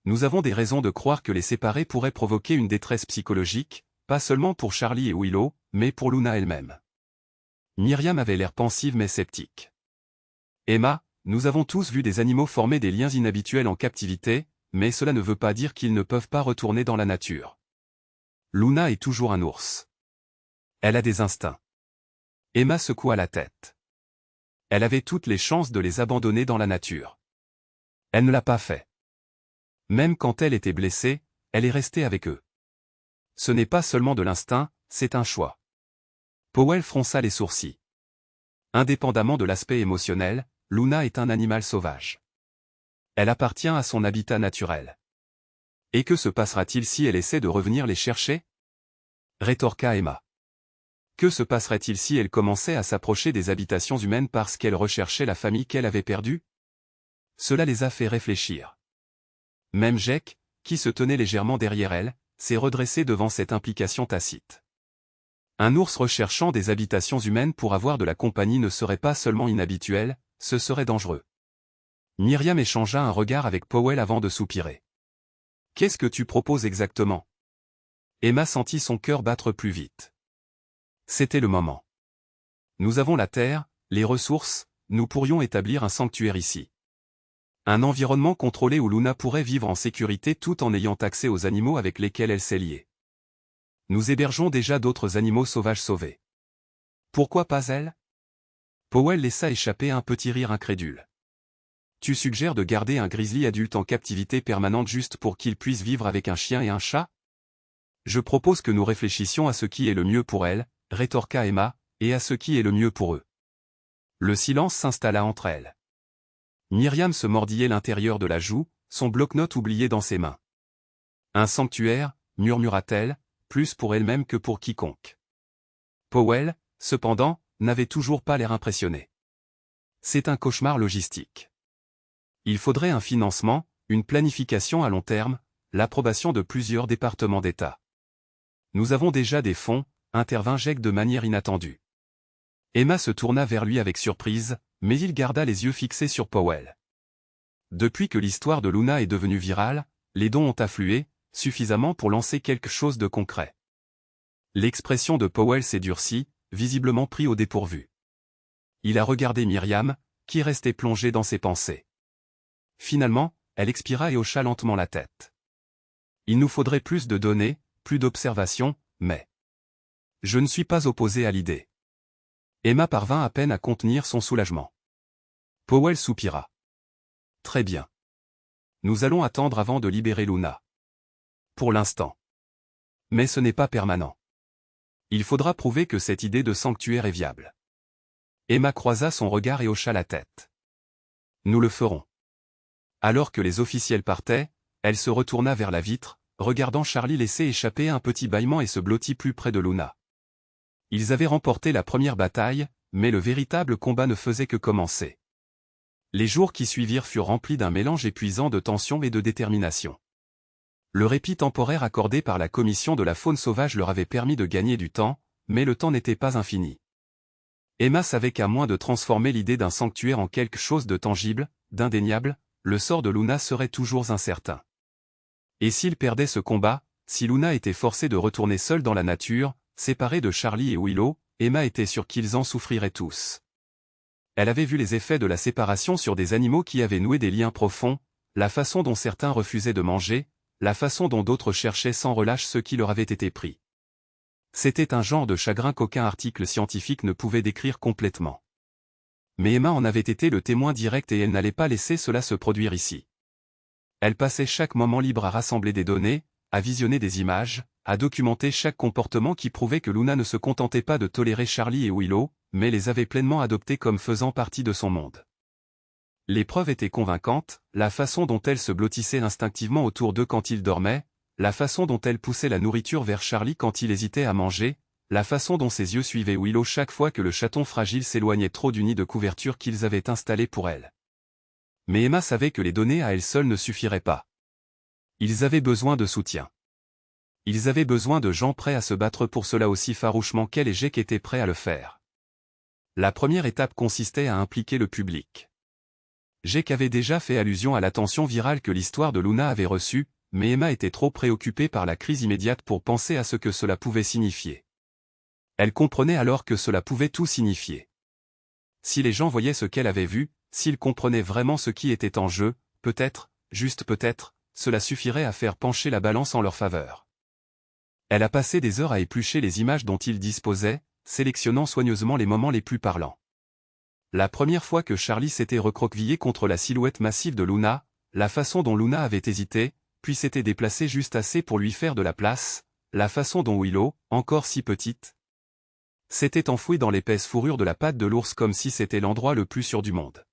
Nous avons des raisons de croire que les séparer pourrait provoquer une détresse psychologique, pas seulement pour Charlie et Willow, mais pour Luna elle-même. Myriam avait l'air pensive mais sceptique. Emma, nous avons tous vu des animaux former des liens inhabituels en captivité, mais cela ne veut pas dire qu'ils ne peuvent pas retourner dans la nature. Luna est toujours un ours. Elle a des instincts. Emma secoua la tête. Elle avait toutes les chances de les abandonner dans la nature. Elle ne l'a pas fait. Même quand elle était blessée, elle est restée avec eux. Ce n'est pas seulement de l'instinct, c'est un choix. Powell fronça les sourcils. Indépendamment de l'aspect émotionnel, Luna est un animal sauvage. Elle appartient à son habitat naturel. Et que se passera-t-il si elle essaie de revenir les chercher? Rétorqua Emma. Que se passerait-il si elle commençait à s'approcher des habitations humaines parce qu'elle recherchait la famille qu'elle avait perdue? Cela les a fait réfléchir. Même Jake, qui se tenait légèrement derrière elle, s'est redressé devant cette implication tacite. Un ours recherchant des habitations humaines pour avoir de la compagnie ne serait pas seulement inhabituel, ce serait dangereux. Myriam échangea un regard avec Powell avant de soupirer. « Qu'est-ce que tu proposes exactement ?» Emma sentit son cœur battre plus vite. C'était le moment. Nous avons la terre, les ressources, nous pourrions établir un sanctuaire ici. Un environnement contrôlé où Luna pourrait vivre en sécurité tout en ayant accès aux animaux avec lesquels elle s'est liée. Nous hébergeons déjà d'autres animaux sauvages sauvés. Pourquoi pas elle? Powell laissa échapper un petit rire incrédule. Tu suggères de garder un grizzly adulte en captivité permanente juste pour qu'il puisse vivre avec un chien et un chat? Je propose que nous réfléchissions à ce qui est le mieux pour elle, rétorqua Emma, et à ce qui est le mieux pour eux. Le silence s'installa entre elles. Myriam se mordillait l'intérieur de la joue, son bloc-notes oublié dans ses mains. Un sanctuaire, murmura-t-elle, plus pour elle-même que pour quiconque. Powell, cependant, n'avait toujours pas l'air impressionné. C'est un cauchemar logistique. Il faudrait un financement, une planification à long terme, l'approbation de plusieurs départements d'État. Nous avons déjà des fonds, intervint Jake de manière inattendue. Emma se tourna vers lui avec surprise, mais il garda les yeux fixés sur Powell. Depuis que l'histoire de Luna est devenue virale, les dons ont afflué, suffisamment pour lancer quelque chose de concret. L'expression de Powell s'est durcie, visiblement pris au dépourvu. Il a regardé Myriam, qui restait plongée dans ses pensées. Finalement, elle expira et hocha lentement la tête. Il nous faudrait plus de données, plus d'observations, mais... Je ne suis pas opposé à l'idée. Emma parvint à peine à contenir son soulagement. Powell soupira. Très bien. Nous allons attendre avant de libérer Luna. Pour l'instant. Mais ce n'est pas permanent. Il faudra prouver que cette idée de sanctuaire est viable. Emma croisa son regard et hocha la tête. Nous le ferons. Alors que les officiels partaient, elle se retourna vers la vitre, regardant Charlie laisser échapper un petit bâillement et se blottit plus près de Luna. Ils avaient remporté la première bataille, mais le véritable combat ne faisait que commencer. Les jours qui suivirent furent remplis d'un mélange épuisant de tension et de détermination. Le répit temporaire accordé par la commission de la faune sauvage leur avait permis de gagner du temps, mais le temps n'était pas infini. Emma savait qu'à moins de transformer l'idée d'un sanctuaire en quelque chose de tangible, d'indéniable, le sort de Luna serait toujours incertain. Et s'il perdait ce combat, si Luna était forcée de retourner seule dans la nature, séparée de Charlie et Willow, Emma était sûre qu'ils en souffriraient tous. Elle avait vu les effets de la séparation sur des animaux qui avaient noué des liens profonds, la façon dont certains refusaient de manger, la façon dont d'autres cherchaient sans relâche ce qui leur avait été pris. C'était un genre de chagrin qu'aucun article scientifique ne pouvait décrire complètement. Mais Emma en avait été le témoin direct et elle n'allait pas laisser cela se produire ici. Elle passait chaque moment libre à rassembler des données, à visionner des images, à documenter chaque comportement qui prouvait que Luna ne se contentait pas de tolérer Charlie et Willow, mais les avait pleinement adoptés comme faisant partie de son monde. Les preuves étaient convaincantes, la façon dont elle se blottissait instinctivement autour d'eux quand ils dormaient, la façon dont elle poussait la nourriture vers Charlie quand il hésitait à manger, la façon dont ses yeux suivaient Willow chaque fois que le chaton fragile s'éloignait trop du nid de couverture qu'ils avaient installé pour elle. Mais Emma savait que les données à elles seules ne suffiraient pas. Ils avaient besoin de soutien. Ils avaient besoin de gens prêts à se battre pour cela aussi farouchement qu'elle et Jake étaient prêts à le faire. La première étape consistait à impliquer le public. Jake avait déjà fait allusion à l'attention virale que l'histoire de Luna avait reçue, mais Emma était trop préoccupée par la crise immédiate pour penser à ce que cela pouvait signifier. Elle comprenait alors que cela pouvait tout signifier. Si les gens voyaient ce qu'elle avait vu, s'ils comprenaient vraiment ce qui était en jeu, peut-être, juste peut-être, cela suffirait à faire pencher la balance en leur faveur. Elle a passé des heures à éplucher les images dont il disposait, sélectionnant soigneusement les moments les plus parlants. La première fois que Charlie s'était recroquevillé contre la silhouette massive de Luna, la façon dont Luna avait hésité, puis s'était déplacée juste assez pour lui faire de la place, la façon dont Willow, encore si petite, s'était enfouie dans l'épaisse fourrure de la patte de l'ours comme si c'était l'endroit le plus sûr du monde.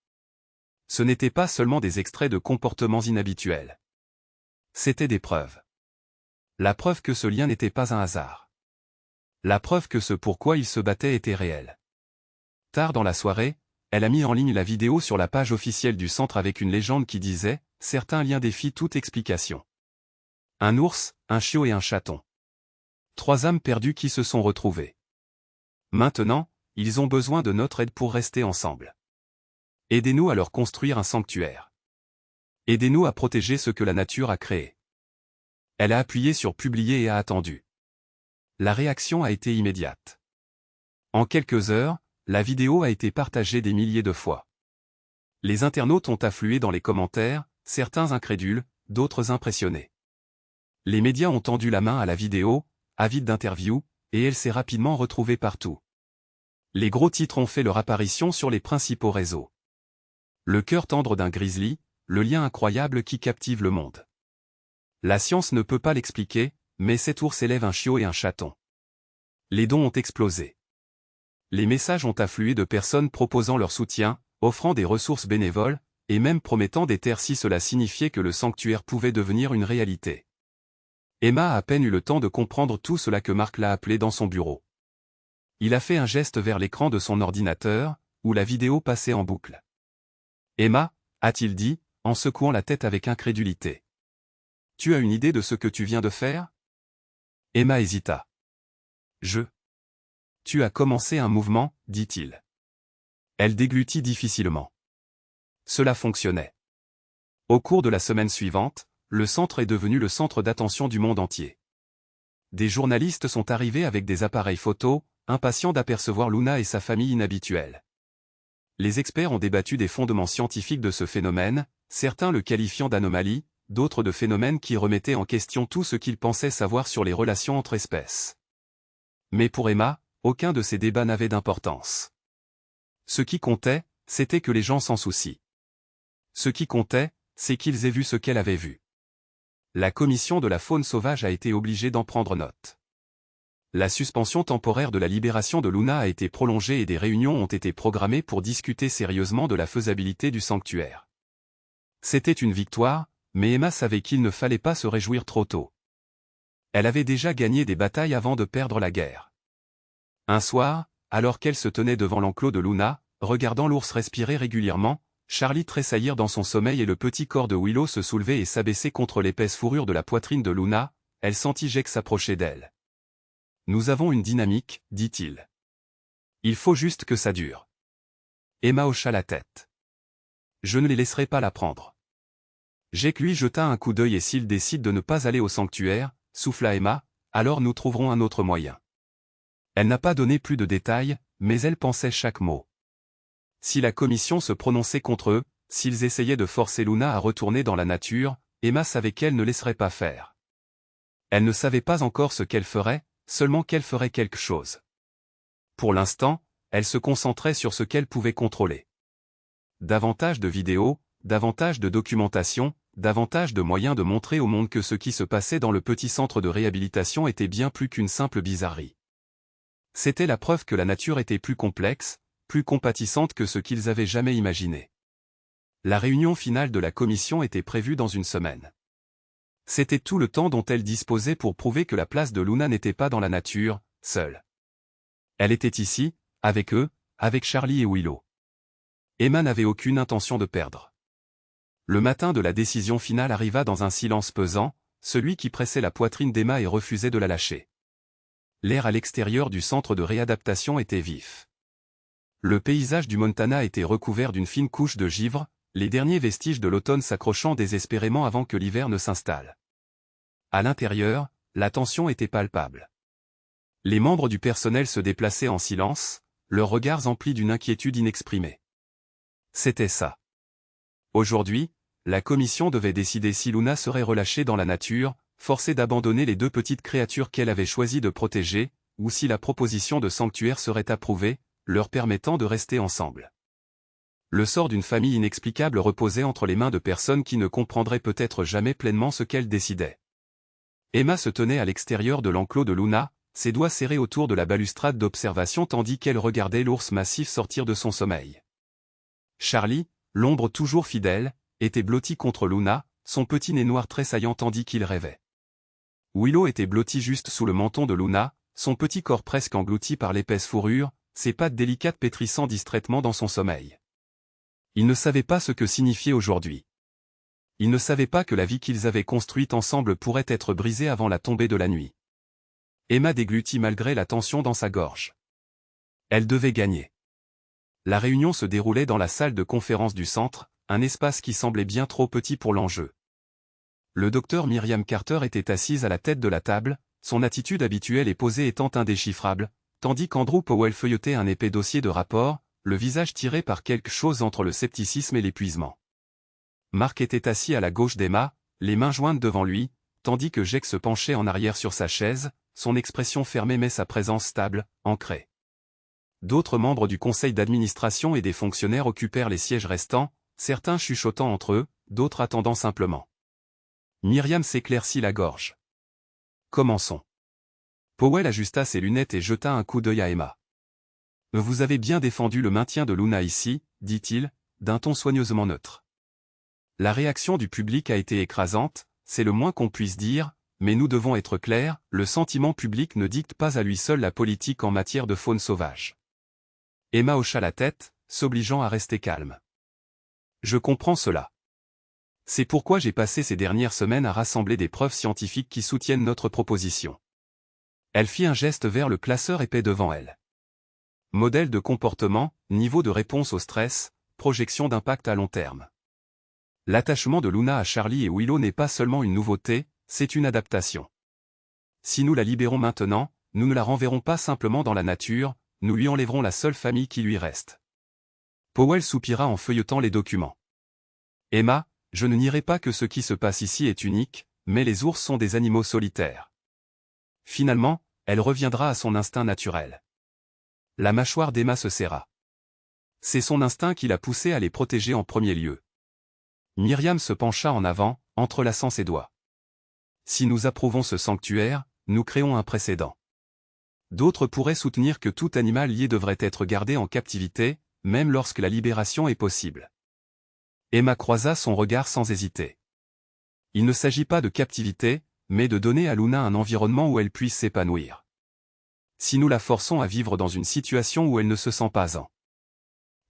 Ce n'étaient pas seulement des extraits de comportements inhabituels. C'étaient des preuves. La preuve que ce lien n'était pas un hasard. La preuve que ce pourquoi ils se battaient était réel. Tard dans la soirée, Elle a mis en ligne la vidéo sur la page officielle du centre avec une légende qui disait « Certains liens défient toute explication. Un ours, un chiot et un chaton. 3 âmes perdues qui se sont retrouvées. Maintenant, ils ont besoin de notre aide pour rester ensemble. Aidez-nous à leur construire un sanctuaire. Aidez-nous à protéger ce que la nature a créé. » Elle a appuyé sur publier et a attendu. La réaction a été immédiate. En quelques heures, la vidéo a été partagée des milliers de fois. Les internautes ont afflué dans les commentaires, certains incrédules, d'autres impressionnés. Les médias ont tendu la main à la vidéo, avides d'interviews, et elle s'est rapidement retrouvée partout. Les gros titres ont fait leur apparition sur les principaux réseaux. Le cœur tendre d'un grizzly, le lien incroyable qui captive le monde. La science ne peut pas l'expliquer, mais cet ours élève un chiot et un chaton. Les dons ont explosé. Les messages ont afflué de personnes proposant leur soutien, offrant des ressources bénévoles, et même promettant des terres si cela signifiait que le sanctuaire pouvait devenir une réalité. Emma a à peine eu le temps de comprendre tout cela que Mark l'a appelé dans son bureau. Il a fait un geste vers l'écran de son ordinateur, où la vidéo passait en boucle. « Emma » a-t-il dit, en secouant la tête avec incrédulité. « Tu as une idée de ce que tu viens de faire » Emma hésita. « Tu as commencé un mouvement, dit-il. Elle déglutit difficilement. Cela fonctionnait. Au cours de la semaine suivante, le centre est devenu le centre d'attention du monde entier. Des journalistes sont arrivés avec des appareils photos, impatients d'apercevoir Luna et sa famille inhabituelle. Les experts ont débattu des fondements scientifiques de ce phénomène, certains le qualifiant d'anomalie, d'autres de phénomène qui remettaient en question tout ce qu'ils pensaient savoir sur les relations entre espèces. Mais pour Emma, aucun de ces débats n'avait d'importance. Ce qui comptait, c'était que les gens s'en soucient. Ce qui comptait, c'est qu'ils aient vu ce qu'elle avait vu. La commission de la faune sauvage a été obligée d'en prendre note. La suspension temporaire de la libération de Luna a été prolongée et des réunions ont été programmées pour discuter sérieusement de la faisabilité du sanctuaire. C'était une victoire, mais Emma savait qu'il ne fallait pas se réjouir trop tôt. Elle avait déjà gagné des batailles avant de perdre la guerre. Un soir, alors qu'elle se tenait devant l'enclos de Luna, regardant l'ours respirer régulièrement, Charlie tressaillir dans son sommeil et le petit corps de Willow se soulever et s'abaisser contre l'épaisse fourrure de la poitrine de Luna, elle sentit Jake s'approcher d'elle. « Nous avons une dynamique, dit-il. Il faut juste que ça dure. » Emma hocha la tête. « Je ne les laisserai pas la prendre. » Jake lui jeta un coup d'œil et s'il décide de ne pas aller au sanctuaire, souffla Emma, alors nous trouverons un autre moyen. Elle n'a pas donné plus de détails, mais elle pensait chaque mot. Si la commission se prononçait contre eux, s'ils essayaient de forcer Luna à retourner dans la nature, Emma savait qu'elle ne laisserait pas faire. Elle ne savait pas encore ce qu'elle ferait, seulement qu'elle ferait quelque chose. Pour l'instant, elle se concentrait sur ce qu'elle pouvait contrôler. Davantage de vidéos, davantage de documentation, davantage de moyens de montrer au monde que ce qui se passait dans le petit centre de réhabilitation était bien plus qu'une simple bizarrerie. C'était la preuve que la nature était plus complexe, plus compatissante que ce qu'ils avaient jamais imaginé. La réunion finale de la commission était prévue dans une semaine. C'était tout le temps dont elle disposait pour prouver que la place de Luna n'était pas dans la nature, seule. Elle était ici, avec eux, avec Charlie et Willow. Emma n'avait aucune intention de perdre. Le matin de la décision finale arriva dans un silence pesant, celui qui pressait la poitrine d'Emma et refusait de la lâcher. L'air à l'extérieur du centre de réadaptation était vif. Le paysage du Montana était recouvert d'une fine couche de givre, les derniers vestiges de l'automne s'accrochant désespérément avant que l'hiver ne s'installe. À l'intérieur, la tension était palpable. Les membres du personnel se déplaçaient en silence, leurs regards emplis d'une inquiétude inexprimée. C'était ça. Aujourd'hui, la commission devait décider si Luna serait relâchée dans la nature, forcée d'abandonner les 2 petites créatures qu'elle avait choisi de protéger, ou si la proposition de sanctuaire serait approuvée, leur permettant de rester ensemble. Le sort d'une famille inexplicable reposait entre les mains de personnes qui ne comprendraient peut-être jamais pleinement ce qu'elles décidaient. Emma se tenait à l'extérieur de l'enclos de Luna, ses doigts serrés autour de la balustrade d'observation tandis qu'elle regardait l'ours massif sortir de son sommeil. Charlie, l'ombre toujours fidèle, était blotti contre Luna, son petit nez noir tressaillant tandis qu'il rêvait. Willow était blotti juste sous le menton de Luna, son petit corps presque englouti par l'épaisse fourrure, ses pattes délicates pétrissant distraitement dans son sommeil. Ils ne savaient pas ce que signifiait aujourd'hui. Ils ne savaient pas que la vie qu'ils avaient construite ensemble pourrait être brisée avant la tombée de la nuit. Emma déglutit malgré la tension dans sa gorge. Elle devait gagner. La réunion se déroulait dans la salle de conférence du centre, un espace qui semblait bien trop petit pour l'enjeu. Le docteur Myriam Carter était assise à la tête de la table, son attitude habituelle et posée étant indéchiffrable, tandis qu'Andrew Powell feuilletait un épais dossier de rapport, le visage tiré par quelque chose entre le scepticisme et l'épuisement. Mark était assis à la gauche d'Emma, les mains jointes devant lui, tandis que Jake se penchait en arrière sur sa chaise, son expression fermée mais sa présence stable, ancrée. D'autres membres du conseil d'administration et des fonctionnaires occupèrent les sièges restants, certains chuchotant entre eux, d'autres attendant simplement. Myriam s'éclaircit la gorge. Commençons. Powell ajusta ses lunettes et jeta un coup d'œil à Emma. Vous avez bien défendu le maintien de Luna ici, dit-il, d'un ton soigneusement neutre. La réaction du public a été écrasante, c'est le moins qu'on puisse dire, mais nous devons être clairs, le sentiment public ne dicte pas à lui seul la politique en matière de faune sauvage. Emma hocha la tête, s'obligeant à rester calme. Je comprends cela. C'est pourquoi j'ai passé ces dernières semaines à rassembler des preuves scientifiques qui soutiennent notre proposition. Elle fit un geste vers le classeur épais devant elle. Modèle de comportement, niveau de réponse au stress, projection d'impact à long terme. L'attachement de Luna à Charlie et Willow n'est pas seulement une nouveauté, c'est une adaptation. Si nous la libérons maintenant, nous ne la renverrons pas simplement dans la nature, nous lui enlèverons la seule famille qui lui reste. Powell soupira en feuilletant les documents. Emma, je ne nierai pas que ce qui se passe ici est unique, mais les ours sont des animaux solitaires. Finalement, elle reviendra à son instinct naturel. La mâchoire d'Emma se serra. C'est son instinct qui l'a poussée à les protéger en premier lieu. Myriam se pencha en avant, entrelaçant ses doigts. Si nous approuvons ce sanctuaire, nous créons un précédent. D'autres pourraient soutenir que tout animal lié devrait être gardé en captivité, même lorsque la libération est possible. Emma croisa son regard sans hésiter. Il ne s'agit pas de captivité, mais de donner à Luna un environnement où elle puisse s'épanouir. Si nous la forçons à vivre dans une situation où elle ne se sent pas en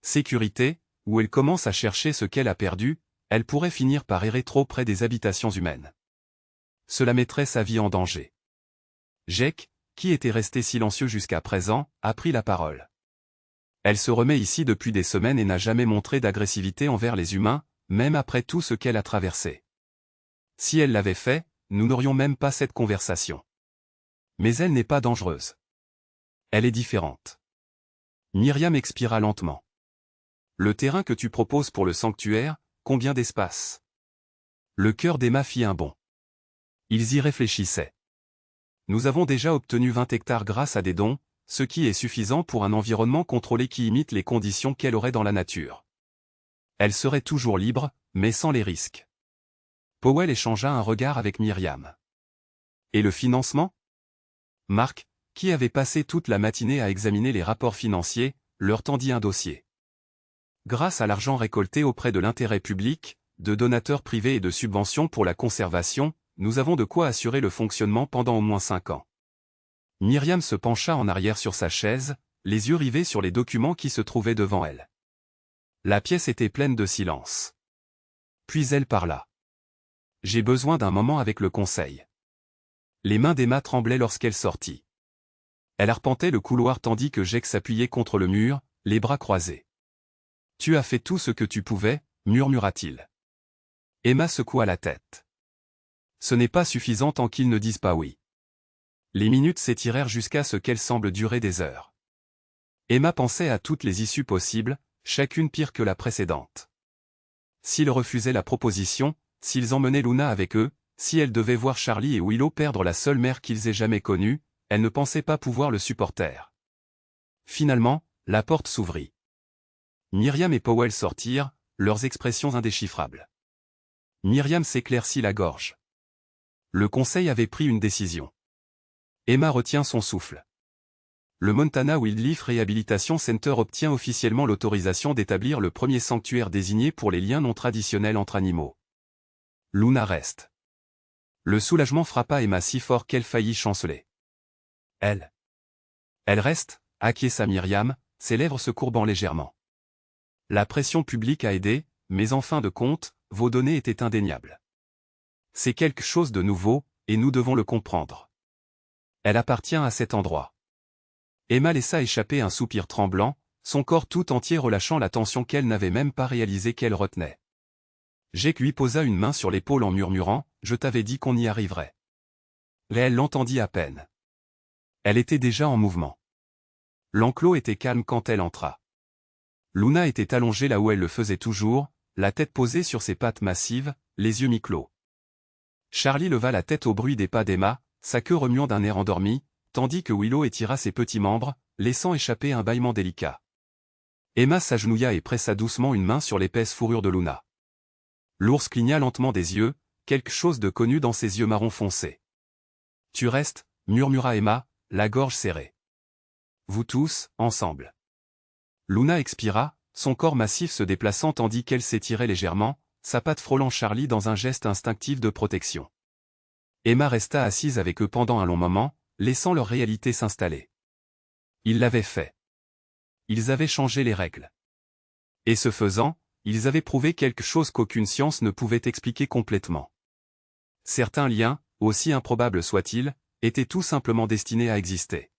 sécurité, où elle commence à chercher ce qu'elle a perdu, elle pourrait finir par errer trop près des habitations humaines. Cela mettrait sa vie en danger. Jake, qui était resté silencieux jusqu'à présent, a pris la parole. Elle se remet ici depuis des semaines et n'a jamais montré d'agressivité envers les humains, même après tout ce qu'elle a traversé. Si elle l'avait fait, nous n'aurions même pas cette conversation. Mais elle n'est pas dangereuse. Elle est différente. Myriam expira lentement. Le terrain que tu proposes pour le sanctuaire, combien d'espace? Le cœur d'Emma fit un bond. Ils y réfléchissaient. Nous avons déjà obtenu 20 hectares grâce à des dons, ce qui est suffisant pour un environnement contrôlé qui imite les conditions qu'elle aurait dans la nature. Elle serait toujours libre, mais sans les risques. Powell échangea un regard avec Myriam. Et le financement? Mark, qui avait passé toute la matinée à examiner les rapports financiers, leur tendit un dossier. Grâce à l'argent récolté auprès de l'intérêt public, de donateurs privés et de subventions pour la conservation, nous avons de quoi assurer le fonctionnement pendant au moins 5 ans. Myriam se pencha en arrière sur sa chaise, les yeux rivés sur les documents qui se trouvaient devant elle. La pièce était pleine de silence. Puis elle parla. J'ai besoin d'un moment avec le conseil. Les mains d'Emma tremblaient lorsqu'elle sortit. Elle arpentait le couloir tandis que Jake s'appuyait contre le mur, les bras croisés. Tu as fait tout ce que tu pouvais, murmura-t-il. Emma secoua la tête. Ce n'est pas suffisant tant qu'ils ne disent pas oui. Les minutes s'étirèrent jusqu'à ce qu'elles semblent durer des heures. Emma pensait à toutes les issues possibles, chacune pire que la précédente. S'ils refusaient la proposition, s'ils emmenaient Luna avec eux, si elle devait voir Charlie et Willow perdre la seule mère qu'ils aient jamais connue, elle ne pensait pas pouvoir le supporter. Finalement, la porte s'ouvrit. Myriam et Powell sortirent, leurs expressions indéchiffrables. Myriam s'éclaircit la gorge. Le conseil avait pris une décision. Emma retient son souffle. Le Montana Wildlife Rehabilitation Center obtient officiellement l'autorisation d'établir le premier sanctuaire désigné pour les liens non traditionnels entre animaux. Luna reste. Le soulagement frappa Emma si fort qu'elle faillit chanceler. Elle reste, acquiesça Myriam, ses lèvres se courbant légèrement. La pression publique a aidé, mais en fin de compte, vos données étaient indéniables. C'est quelque chose de nouveau, et nous devons le comprendre. Elle appartient à cet endroit. Emma laissa échapper un soupir tremblant, son corps tout entier relâchant la tension qu'elle n'avait même pas réalisé qu'elle retenait. Jake lui posa une main sur l'épaule en murmurant « Je t'avais dit qu'on y arriverait ». Mais elle l'entendit à peine. Elle était déjà en mouvement. L'enclos était calme quand elle entra. Luna était allongée là où elle le faisait toujours, la tête posée sur ses pattes massives, les yeux mi-clos. Charlie leva la tête au bruit des pas d'Emma, sa queue remuant d'un air endormi, tandis que Willow étira ses petits membres, laissant échapper un bâillement délicat. Emma s'agenouilla et pressa doucement une main sur l'épaisse fourrure de Luna. L'ours cligna lentement des yeux, quelque chose de connu dans ses yeux marron foncé. « Tu restes » murmura Emma, la gorge serrée. « Vous tous, ensemble. » Luna expira, son corps massif se déplaçant tandis qu'elle s'étirait légèrement, sa patte frôlant Charlie dans un geste instinctif de protection. Emma resta assise avec eux pendant un long moment, laissant leur réalité s'installer. Ils l'avaient fait. Ils avaient changé les règles. Et ce faisant, ils avaient prouvé quelque chose qu'aucune science ne pouvait expliquer complètement. Certains liens, aussi improbables soient-ils, étaient tout simplement destinés à exister.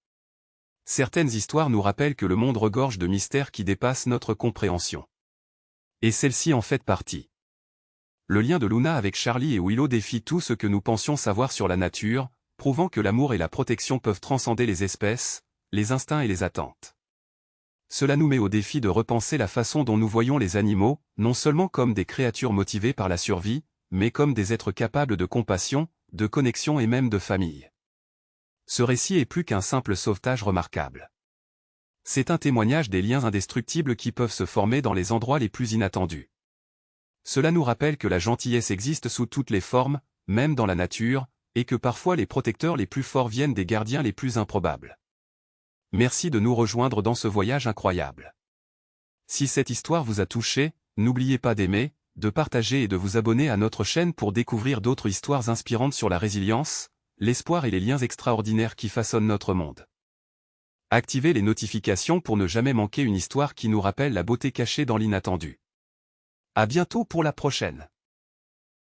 Certaines histoires nous rappellent que le monde regorge de mystères qui dépassent notre compréhension. Et celle-ci en fait partie. Le lien de Luna avec Charlie et Willow défie tout ce que nous pensions savoir sur la nature, prouvant que l'amour et la protection peuvent transcender les espèces, les instincts et les attentes. Cela nous met au défi de repenser la façon dont nous voyons les animaux, non seulement comme des créatures motivées par la survie, mais comme des êtres capables de compassion, de connexion et même de famille. Ce récit est plus qu'un simple sauvetage remarquable. C'est un témoignage des liens indestructibles qui peuvent se former dans les endroits les plus inattendus. Cela nous rappelle que la gentillesse existe sous toutes les formes, même dans la nature, et que parfois les protecteurs les plus forts viennent des gardiens les plus improbables. Merci de nous rejoindre dans ce voyage incroyable. Si cette histoire vous a touché, n'oubliez pas d'aimer, de partager et de vous abonner à notre chaîne pour découvrir d'autres histoires inspirantes sur la résilience, l'espoir et les liens extraordinaires qui façonnent notre monde. Activez les notifications pour ne jamais manquer une histoire qui nous rappelle la beauté cachée dans l'inattendu. À bientôt pour la prochaine.